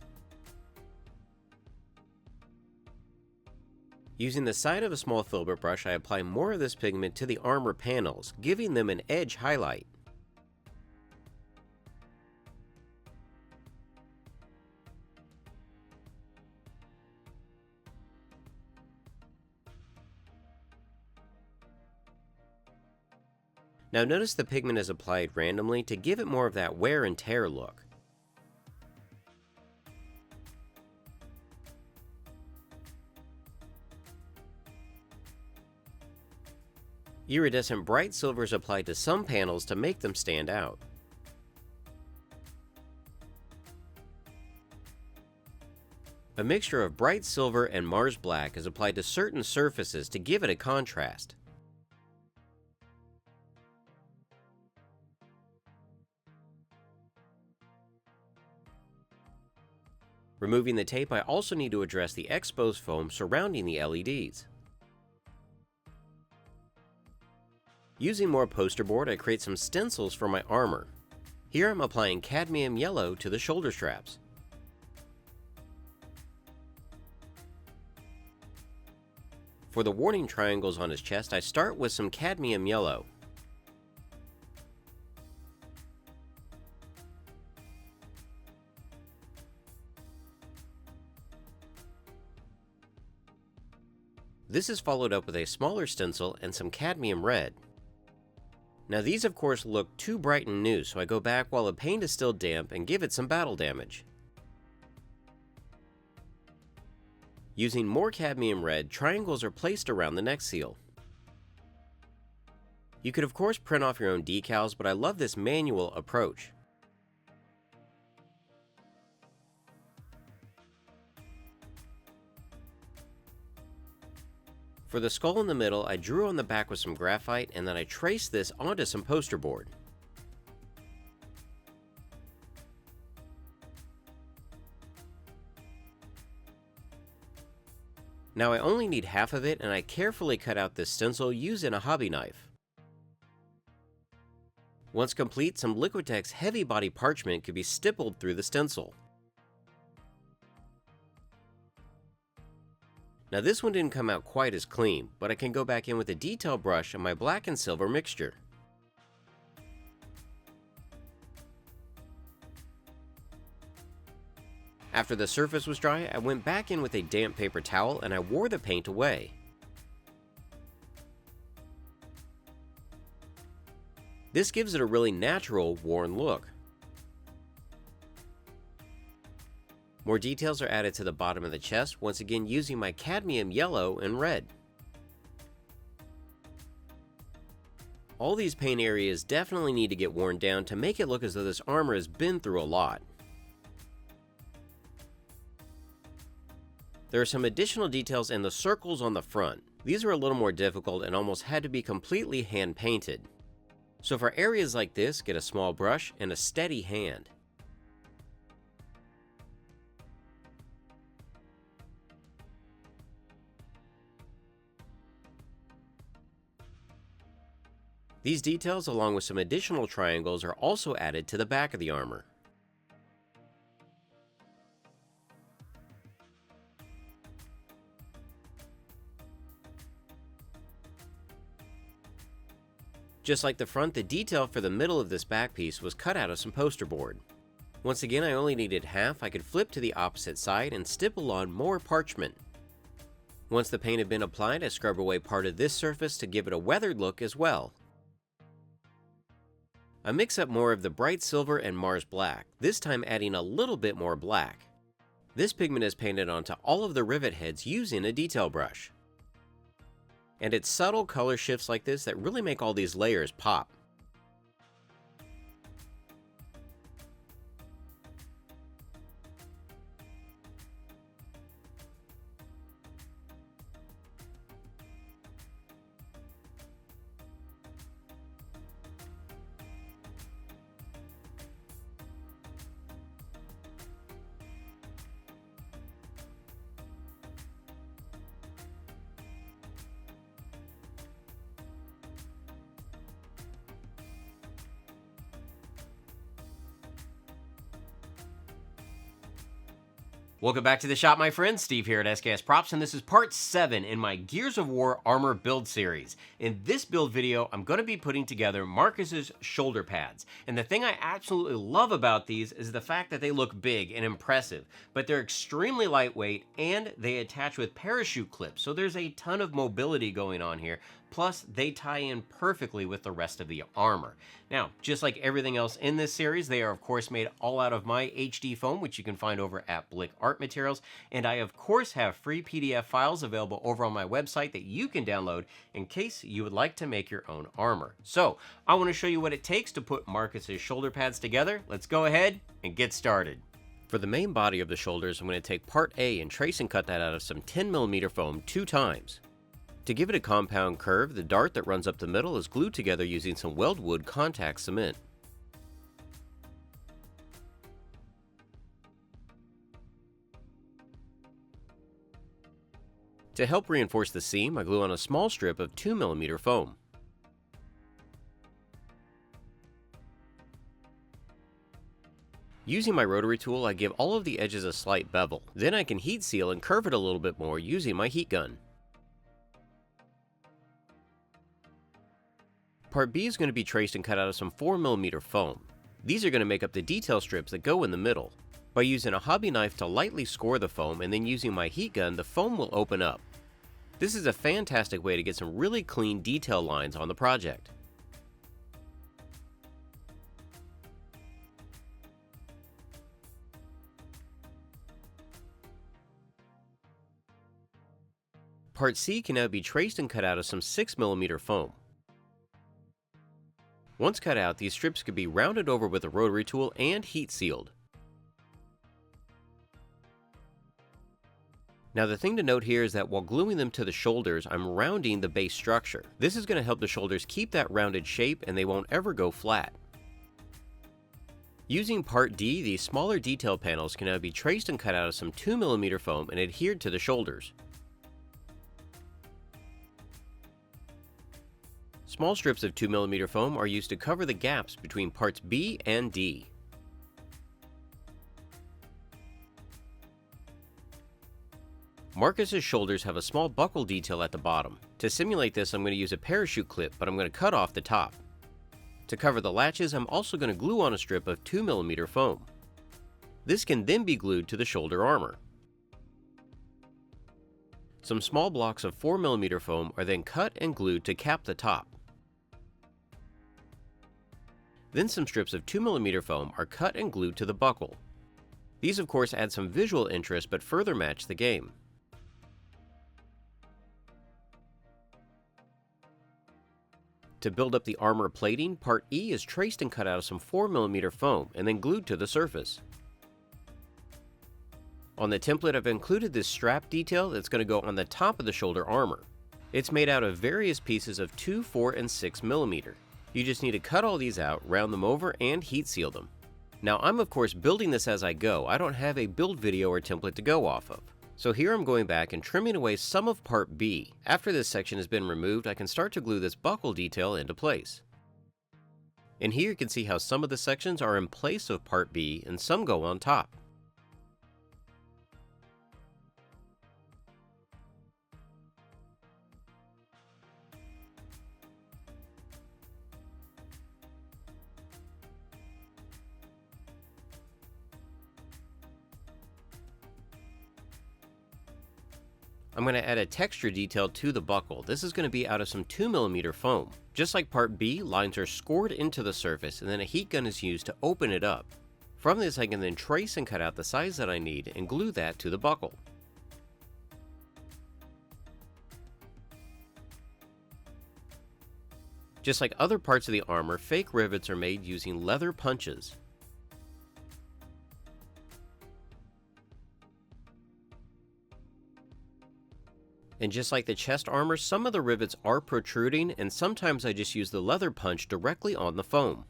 Using the side of a small filbert brush, I apply more of this pigment to the armor panels, giving them an edge highlight. Now notice the pigment is applied randomly to give it more of that wear and tear look. Iridescent bright silver is applied to some panels to make them stand out. A mixture of bright silver and Mars black is applied to certain surfaces to give it a contrast. Removing the tape, I also need to address the exposed foam surrounding the LEDs. Using more poster board, I create some stencils for my armor. Here I'm applying cadmium yellow to the shoulder straps. For the warning triangles on his chest, I start with some cadmium yellow. This is followed up with a smaller stencil and some cadmium red. Now these of course look too bright and new, so I go back while the paint is still damp and give it some battle damage. Using more cadmium red, triangles are placed around the neck seal. You could of course print off your own decals, but I love this manual approach. For the skull in the middle, I drew on the back with some graphite and then I traced this onto some poster board. Now I only need half of it and I carefully cut out this stencil using a hobby knife. Once complete, some Liquitex heavy body parchment could be stippled through the stencil. Now this one didn't come out quite as clean, but I can go back in with a detail brush and my black and silver mixture. After the surface was dry, I went back in with a damp paper towel and I wore the paint away. This gives it a really natural, worn look. More details are added to the bottom of the chest, once again using my cadmium yellow and red. All these paint areas definitely need to get worn down to make it look as though this armor has been through a lot. There are some additional details in the circles on the front. These are a little more difficult and almost had to be completely hand painted. So for areas like this, get a small brush and a steady hand. These details, along with some additional triangles, are also added to the back of the armor. Just like the front, the detail for the middle of this back piece was cut out of some poster board. Once again, I only needed half. I could flip to the opposite side and stipple on more parchment. Once the paint had been applied, I scrubbed away part of this surface to give it a weathered look as well. I mix up more of the bright silver and Mars black, this time adding a little bit more black. This pigment is painted onto all of the rivet heads using a detail brush. And it's subtle color shifts like this that really make all these layers pop. Welcome back to the shop, my friends. Steve here at SKS Props, and this is part 7 in my Gears of War armor build series. In this build video, I'm going to be putting together Marcus's shoulder pads. And the thing I absolutely love about these is the fact that they look big and impressive, but they're extremely lightweight and they attach with parachute clips. So there's a ton of mobility going on here. Plus, they tie in perfectly with the rest of the armor. Now, just like everything else in this series, they are of course made all out of my HD foam, which you can find over at Blick Art Materials. And I of course have free PDF files available over on my website that you can download in case you would like to make your own armor. So, I want to show you what it takes to put Marcus's shoulder pads together. Let's go ahead and get started. For the main body of the shoulders, I'm going to take part A and trace and cut that out of some 10mm foam 2 times. To give it a compound curve, the dart that runs up the middle is glued together using some weldwood contact cement. To help reinforce the seam, I glue on a small strip of 2mm foam. Using my rotary tool, I give all of the edges a slight bevel. Then I can heat seal and curve it a little bit more using my heat gun. Part B is going to be traced and cut out of some 4mm foam. These are going to make up the detail strips that go in the middle. By using a hobby knife to lightly score the foam and then using my heat gun, the foam will open up. This is a fantastic way to get some really clean detail lines on the project. Part C can now be traced and cut out of some 6mm foam. Once cut out, these strips could be rounded over with a rotary tool and heat sealed. Now the thing to note here is that while gluing them to the shoulders, I'm rounding the base structure. This is going to help the shoulders keep that rounded shape and they won't ever go flat. Using part D, these smaller detail panels can now be traced and cut out of some 2mm foam and adhered to the shoulders. Small strips of 2mm foam are used to cover the gaps between parts B and D. Marcus's shoulders have a small buckle detail at the bottom. To simulate this, I'm going to use a parachute clip, but I'm going to cut off the top. To cover the latches, I'm also going to glue on a strip of 2mm foam. This can then be glued to the shoulder armor. Some small blocks of 4mm foam are then cut and glued to cap the top. Then some strips of 2mm foam are cut and glued to the buckle. These of course add some visual interest but further match the game. To build up the armor plating, part E is traced and cut out of some 4mm foam and then glued to the surface. On the template, I've included this strap detail that's going to go on the top of the shoulder armor. It's made out of various pieces of 2, 4, and 6mm. You just need to cut all these out, round them over, and heat seal them. Now I'm of course building this as I go. I don't have a build video or template to go off of. So here I'm going back and trimming away some of part B. After this section has been removed, I can start to glue this buckle detail into place. And here you can see how some of the sections are in place of part B and some go on top. I'm going to add a texture detail to the buckle. This is going to be out of some 2mm foam. Just like part B, lines are scored into the surface and then a heat gun is used to open it up. From this I can then trace and cut out the size that I need and glue that to the buckle. Just like other parts of the armor, fake rivets are made using leather punches. And just like the chest armor, some of the rivets are protruding, and sometimes I just use the leather punch directly on the foam.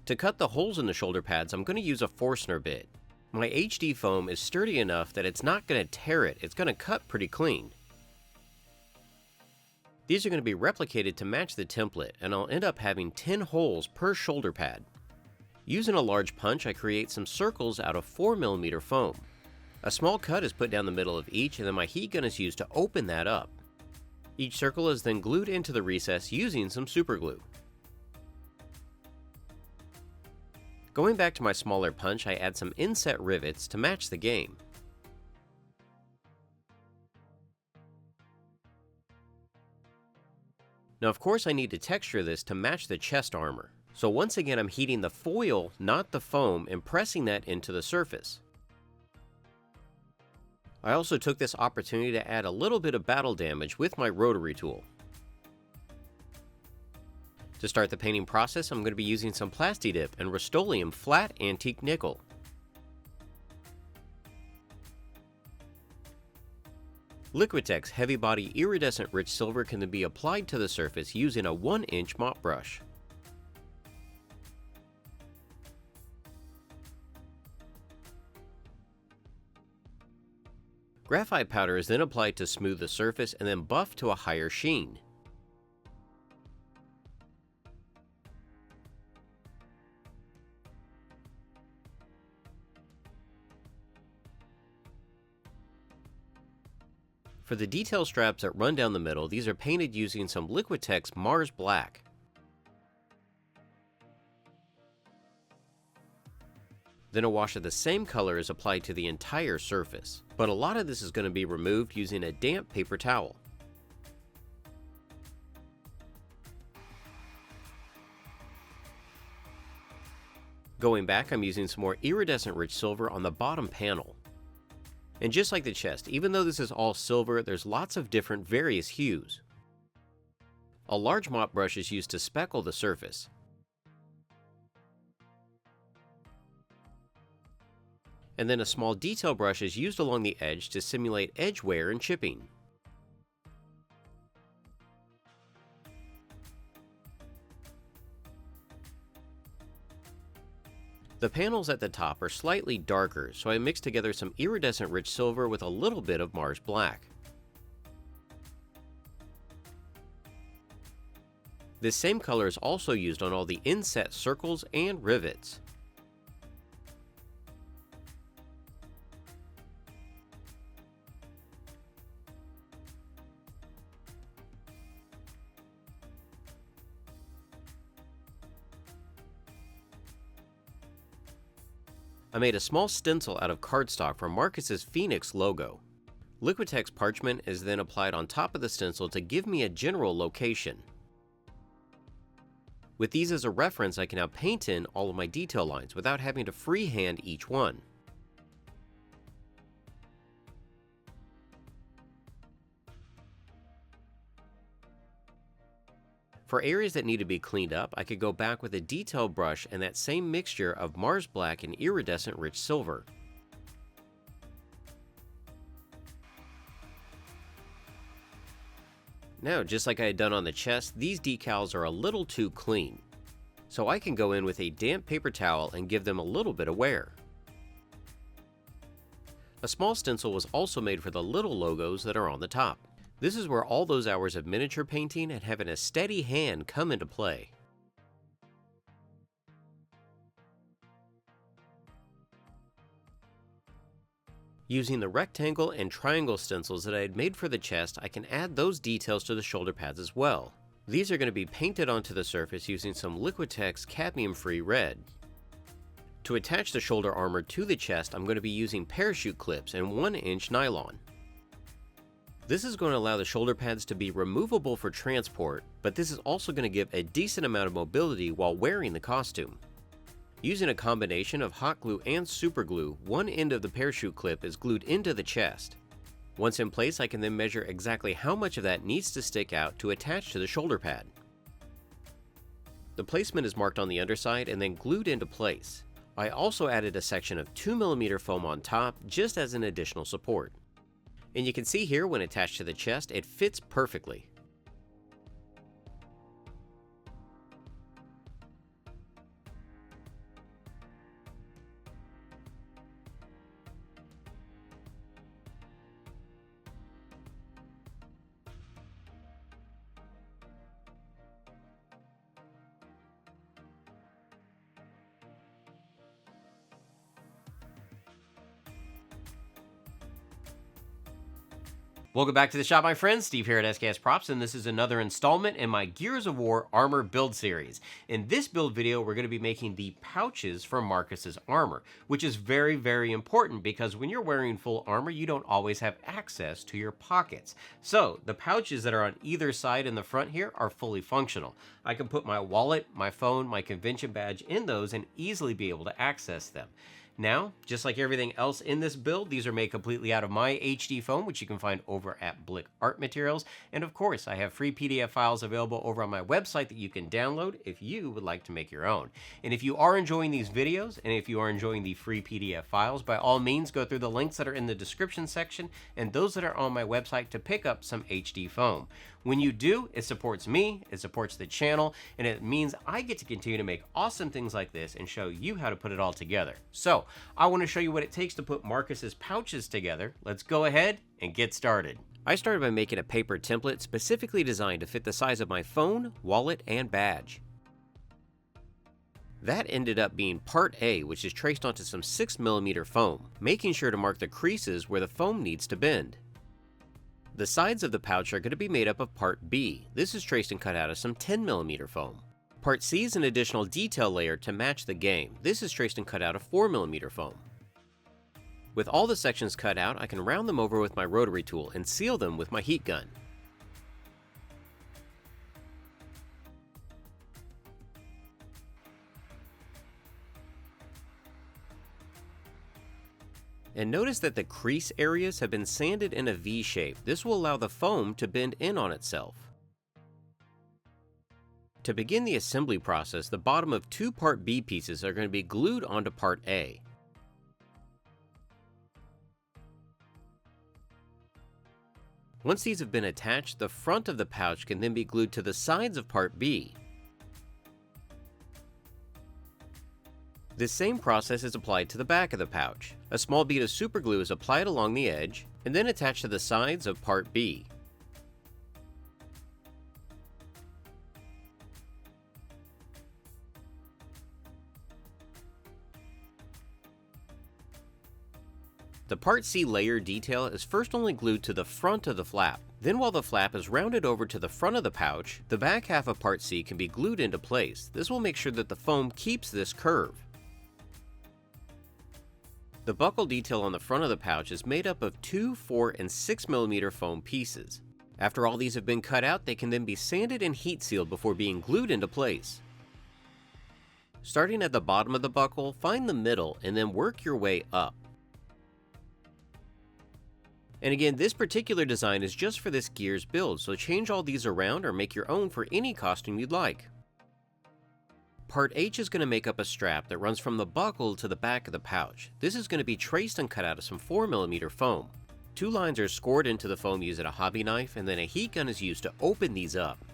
To cut the holes in the shoulder pads, I'm going to use a Forstner bit. My HD foam is sturdy enough that it's not going to tear it, it's going to cut pretty clean. These are going to be replicated to match the template, and I'll end up having 10 holes per shoulder pad. Using a large punch, I create some circles out of 4mm foam. A small cut is put down the middle of each, and then my heat gun is used to open that up. Each circle is then glued into the recess using some super glue. Going back to my smaller punch, I add some inset rivets to match the game. Now of course I need to texture this to match the chest armor. So once again I'm heating the foil, not the foam, and pressing that into the surface. I also took this opportunity to add a little bit of battle damage with my rotary tool. To start the painting process, I'm going to be using some Plastidip and Rust-Oleum flat antique nickel. Liquitex Heavy Body Iridescent Rich Silver can then be applied to the surface using a 1-inch mop brush. Graphite powder is then applied to smooth the surface and then buffed to a higher sheen. For the detail straps that run down the middle, these are painted using some Liquitex Mars Black. Then a wash of the same color is applied to the entire surface, but a lot of this is going to be removed using a damp paper towel. Going back, I'm using some more iridescent rich silver on the bottom panel. And just like the chest, even though this is all silver, there's lots of different various hues. A large mop brush is used to speckle the surface. And then a small detail brush is used along the edge to simulate edge wear and chipping. The panels at the top are slightly darker, so I mixed together some iridescent rich silver with a little bit of Mars Black. This same color is also used on all the inset circles and rivets. I made a small stencil out of cardstock for Marcus's Fenix logo. Liquitex parchment is then applied on top of the stencil to give me a general location. With these as a reference, I can now paint in all of my detail lines without having to freehand each one. For areas that need to be cleaned up, I could go back with a detail brush and that same mixture of Mars Black and iridescent rich silver. Now, just like I had done on the chest, these decals are a little too clean. So I can go in with a damp paper towel and give them a little bit of wear. A small stencil was also made for the little logos that are on the top. This is where all those hours of miniature painting and having a steady hand come into play. Using the rectangle and triangle stencils that I had made for the chest, I can add those details to the shoulder pads as well. These are going to be painted onto the surface using some Liquitex cadmium-free red. To attach the shoulder armor to the chest, I'm going to be using parachute clips and 1-inch nylon. This is going to allow the shoulder pads to be removable for transport, but this is also going to give a decent amount of mobility while wearing the costume. Using a combination of hot glue and super glue, one end of the parachute clip is glued into the chest. Once in place, I can then measure exactly how much of that needs to stick out to attach to the shoulder pad. The placement is marked on the underside and then glued into place. I also added a section of 2mm foam on top just as an additional support. And you can see here when attached to the chest, it fits perfectly. Welcome back to the shop, my friends. Steve here at SKS Props, and this is another installment in my Gears of War armor build series. In this build video, we're going to be making the pouches for Marcus's armor, which is very, very important because when you're wearing full armor, you don't always have access to your pockets. So the pouches that are on either side in the front here are fully functional. I can put my wallet, my phone, my convention badge in those and easily be able to access them. Now, just like everything else in this build, these are made completely out of my HD foam, which you can find over at Blick Art Materials. And of course, I have free PDF files available over on my website that you can download if you would like to make your own. And if you are enjoying these videos, and if you are enjoying the free PDF files, by all means, go through the links that are in the description section and those that are on my website to pick up some HD foam. When you do, it supports me, it supports the channel, and it means I get to continue to make awesome things like this and show you how to put it all together. So, I want to show you what it takes to put Marcus's pouches together. Let's go ahead and get started. I started by making a paper template specifically designed to fit the size of my phone, wallet, and badge. That ended up being part A, which is traced onto some 6mm foam, making sure to mark the creases where the foam needs to bend. The sides of the pouch are going to be made up of part B. This is traced and cut out of some 10mm foam. Part C is an additional detail layer to match the game. This is traced and cut out of 4mm foam. With all the sections cut out, I can round them over with my rotary tool and seal them with my heat gun. And notice that the crease areas have been sanded in a V shape. This will allow the foam to bend in on itself. To begin the assembly process, the bottom of two part B pieces are going to be glued onto part A. Once these have been attached, the front of the pouch can then be glued to the sides of part B. This same process is applied to the back of the pouch. A small bead of super glue is applied along the edge and then attached to the sides of part B. The part C layer detail is first only glued to the front of the flap. Then while the flap is rounded over to the front of the pouch, the back half of part C can be glued into place. This will make sure that the foam keeps this curve. The buckle detail on the front of the pouch is made up of 2, 4, and 6mm foam pieces. After all these have been cut out, they can then be sanded and heat sealed before being glued into place. Starting at the bottom of the buckle, find the middle and then work your way up. And again, this particular design is just for this Gears build, so change all these around or make your own for any costume you'd like. Part H is going to make up a strap that runs from the buckle to the back of the pouch. This is going to be traced and cut out of some 4mm foam. Two lines are scored into the foam using a hobby knife, and then a heat gun is used to open these up.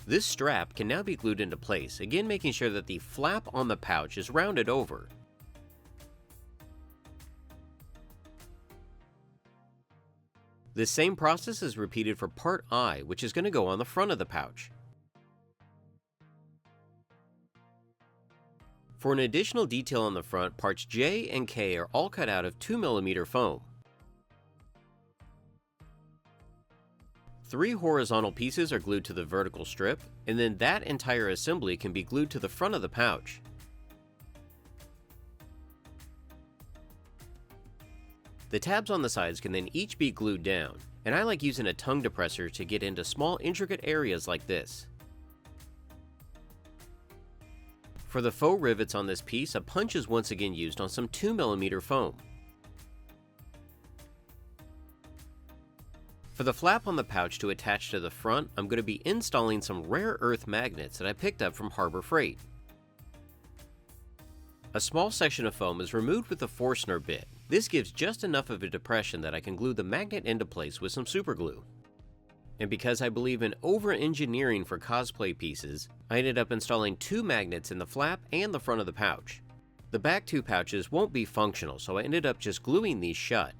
This strap can now be glued into place, again making sure that the flap on the pouch is rounded over. This same process is repeated for part I, which is going to go on the front of the pouch. For an additional detail on the front, parts J and K are all cut out of 2mm foam. 3 horizontal pieces are glued to the vertical strip, and then that entire assembly can be glued to the front of the pouch. The tabs on the sides can then each be glued down, and I like using a tongue depressor to get into small intricate areas like this. For the faux rivets on this piece, a punch is once again used on some 2mm foam. For the flap on the pouch to attach to the front, I'm going to be installing some rare earth magnets that I picked up from Harbor Freight. A small section of foam is removed with a Forstner bit. This gives just enough of a depression that I can glue the magnet into place with some super glue. And because I believe in over-engineering for cosplay pieces, I ended up installing 2 magnets in the flap and the front of the pouch. The back 2 pouches won't be functional, so I ended up just gluing these shut.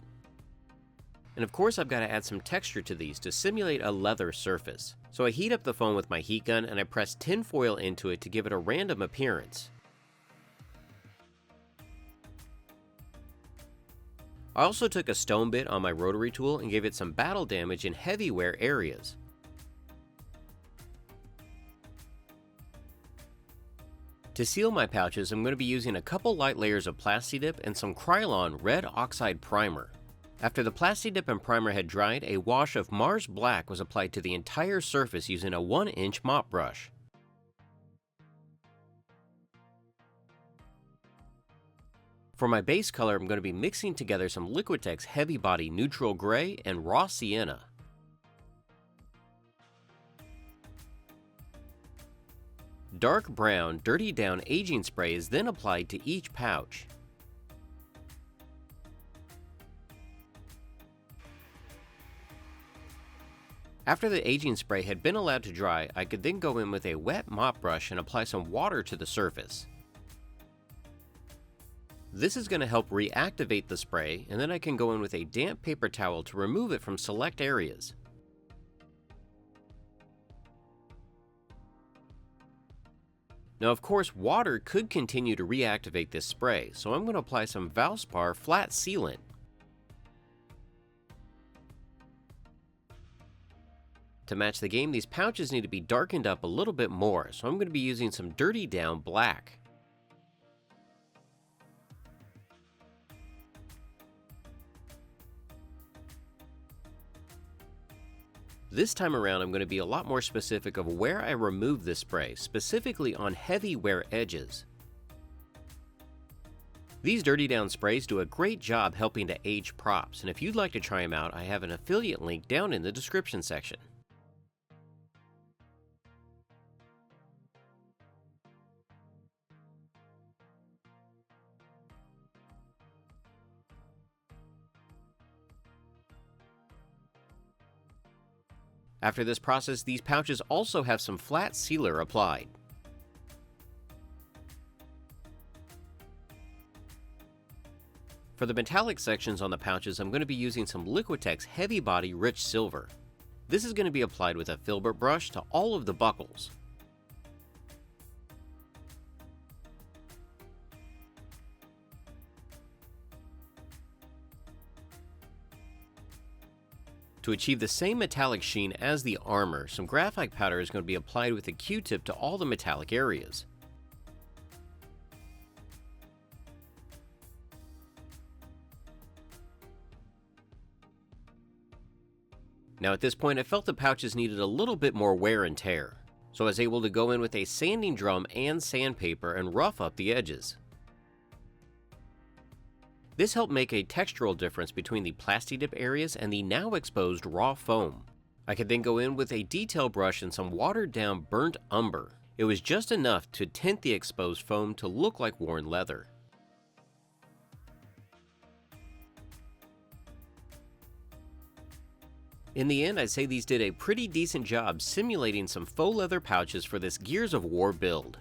And of course I've got to add some texture to these to simulate a leather surface. So I heat up the foam with my heat gun and I press tin foil into it to give it a random appearance. I also took a stone bit on my rotary tool and gave it some battle damage in heavy wear areas. To seal my pouches, I'm going to be using a couple light layers of Plasti-Dip and some Krylon red oxide primer. After the Plasti-Dip and primer had dried, a wash of Mars Black was applied to the entire surface using a 1-inch mop brush. For my base color, I'm going to be mixing together some Liquitex Heavy Body Neutral Gray and Raw Sienna. Dark brown, dirty down aging spray is then applied to each pouch. After the aging spray had been allowed to dry, I could then go in with a wet mop brush and apply some water to the surface. This is going to help reactivate the spray, and then I can go in with a damp paper towel to remove it from select areas. Now of course water could continue to reactivate this spray, so I'm going to apply some Valspar flat sealant. To match the game, these pouches need to be darkened up a little bit more, so I'm going to be using some Dirty Down Black. This time around, I'm going to be a lot more specific of where I remove this spray, specifically on heavy wear edges. These Dirty Down sprays do a great job helping to age props, and if you'd like to try them out, I have an affiliate link down in the description section. After this process, these pouches also have some flat sealer applied. For the metallic sections on the pouches, I'm going to be using some Liquitex Heavy Body Rich Silver. This is going to be applied with a filbert brush to all of the buckles. To achieve the same metallic sheen as the armor, some graphite powder is going to be applied with a Q-tip to all the metallic areas. Now at this point I felt the pouches needed a little bit more wear and tear, so I was able to go in with a sanding drum and sandpaper and rough up the edges. This helped make a textural difference between the Plasti-Dip areas and the now exposed raw foam. I could then go in with a detail brush and some watered down burnt umber. It was just enough to tint the exposed foam to look like worn leather. In the end, I'd say these did a pretty decent job simulating some faux leather pouches for this Gears of War build.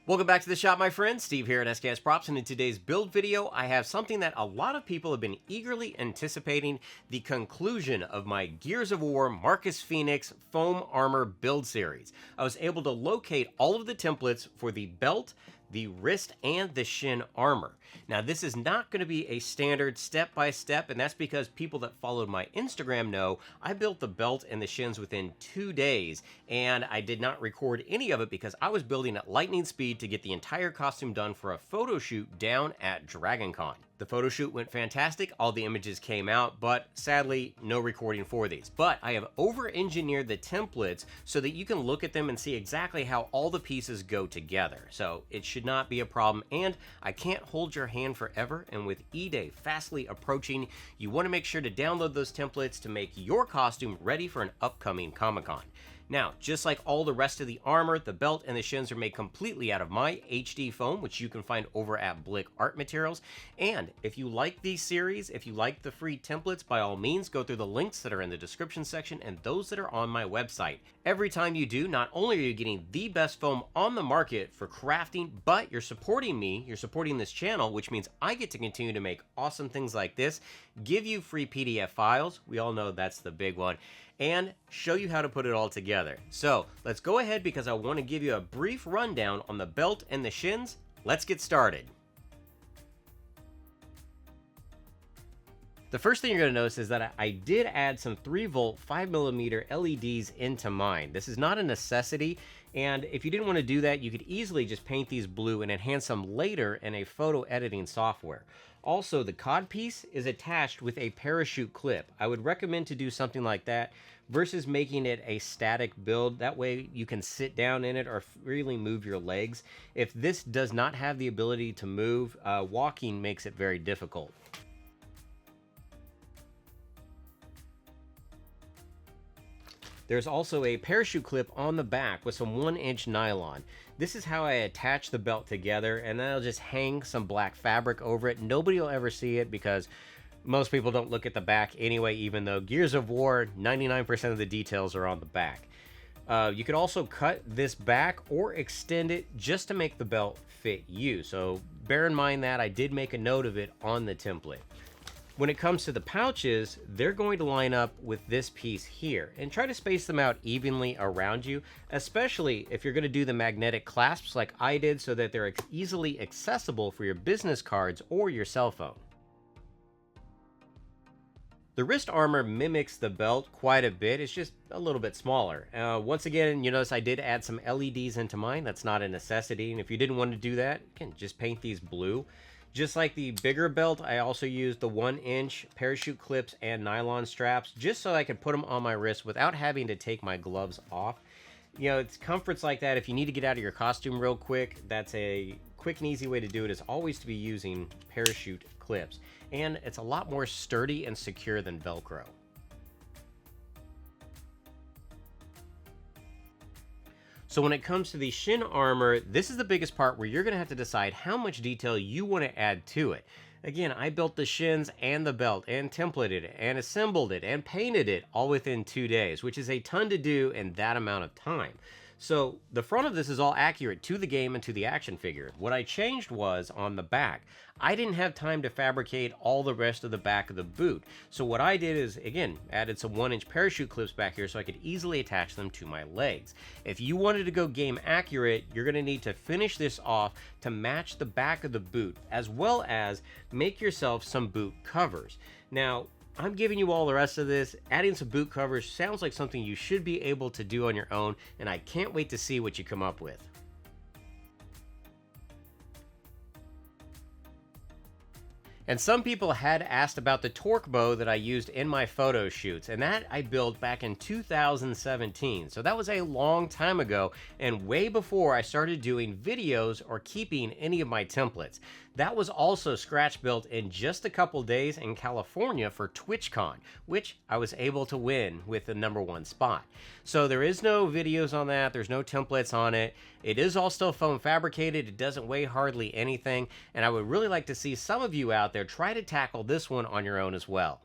Welcome back to the shop, my friends. Steve here at SKS Props, and in today's build video, I have something that a lot of people have been eagerly anticipating, the conclusion of my Gears of War Marcus Fenix foam armor build series. I was able to locate all of the templates for the belt, the wrist, and the shin armor. Now, this is not going to be a standard step-by-step, and that's because people that followed my Instagram know I built the belt and the shins within 2 days, and I did not record any of it because I was building at lightning speed to get the entire costume done for a photo shoot down at DragonCon. The photo shoot went fantastic, all the images came out, but sadly, no recording for these. But I have over-engineered the templates so that you can look at them and see exactly how all the pieces go together. So it should not be a problem, and I can't hold your hand forever, and with E-Day fastly approaching, you want to make sure to download those templates to make your costume ready for an upcoming Comic-Con. Now, just like all the rest of the armor, the belt and the shins are made completely out of my HD foam, which you can find over at Blick Art Materials. And if you like these series, if you like the free templates, by all means, go through the links that are in the description section and those that are on my website. Every time you do, not only are you getting the best foam on the market for crafting, but you're supporting me, you're supporting this channel, which means I get to continue to make awesome things like this, give you free PDF files, we all know that's the big one, and show you how to put it all together. So let's go ahead because I want to give you a brief rundown on the belt and the shins. Let's get started. The first thing you're going to notice is that I did add some 3-volt 5mm LEDs into mine. This is not a necessity, and if you didn't want to do that, you could easily just paint these blue and enhance them later in a photo editing software. Also, the cod piece is attached with a parachute clip. I would recommend to do something like that versus making it a static build. That way you can sit down in it or freely move your legs. If this does not have the ability to move, walking makes it very difficult. There's also a parachute clip on the back with some 1-inch nylon. This is how I attach the belt together, and then I'll just hang some black fabric over it. Nobody will ever see it because most people don't look at the back anyway, even though Gears of War, 99% of the details are on the back. You could also cut this back or extend it just to make the belt fit you. So bear in mind that I did make a note of it on the template. When it comes to the pouches, they're going to line up with this piece here and try to space them out evenly around you, especially if you're going to do the magnetic clasps like I did so that they're easily accessible for your business cards or your cell phone. The wrist armor mimics the belt quite a bit, it's just a little bit smaller. Once again, you notice I did add some LEDs into mine. That's not a necessity, and if you didn't want to do that, you can just paint these blue. Just like the bigger belt, I also used the 1-inch parachute clips and nylon straps just so I could put them on my wrist without having to take my gloves off. You know, it's comforts like that. If you need to get out of your costume real quick, that's a quick and easy way to do it, is always to be using parachute clips. And it's a lot more sturdy and secure than Velcro. So when it comes to the shin armor, this is the biggest part where you're going to have to decide how much detail you want to add to it. Again, I built the shins and the belt and templated it and assembled it and painted it all within 2 days, which is a ton to do in that amount of time. So the front of this is all accurate to the game and to the action figure. What I changed was on the back. I didn't have time to fabricate all the rest of the back of the boot. So what I did is, again, added some 1-inch parachute clips back here so I could easily attach them to my legs. If you wanted to go game accurate, you're going to need to finish this off to match the back of the boot, as well as make yourself some boot covers. Now, I'm giving you all the rest of this. Adding some boot covers sounds like something you should be able to do on your own, and I can't wait to see what you come up with. And some people had asked about the torque bow that I used in my photo shoots, and that I built back in 2017. So that was a long time ago, and way before I started doing videos or keeping any of my templates. That was also scratch built in just a couple days in California for TwitchCon, which I was able to win with the #1 spot. So there is no videos on that, there's no templates on it. It is all still foam fabricated, it doesn't weigh hardly anything, and I would really like to see some of you out there try to tackle this one on your own as well.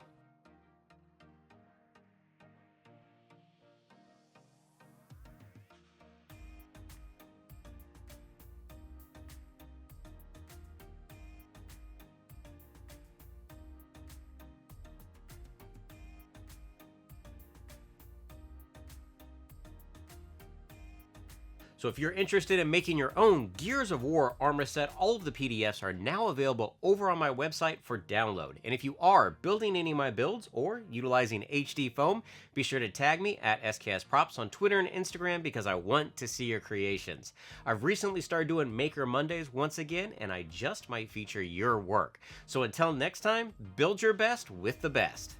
So if you're interested in making your own Gears of War armor set, all of the PDFs are now available over on my website for download. And if you are building any of my builds or utilizing HD foam, be sure to tag me at SKSProps on Twitter and Instagram because I want to see your creations. I've recently started doing Maker Mondays once again, and I just might feature your work. So until next time, build your best with the best.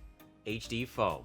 HD Foam.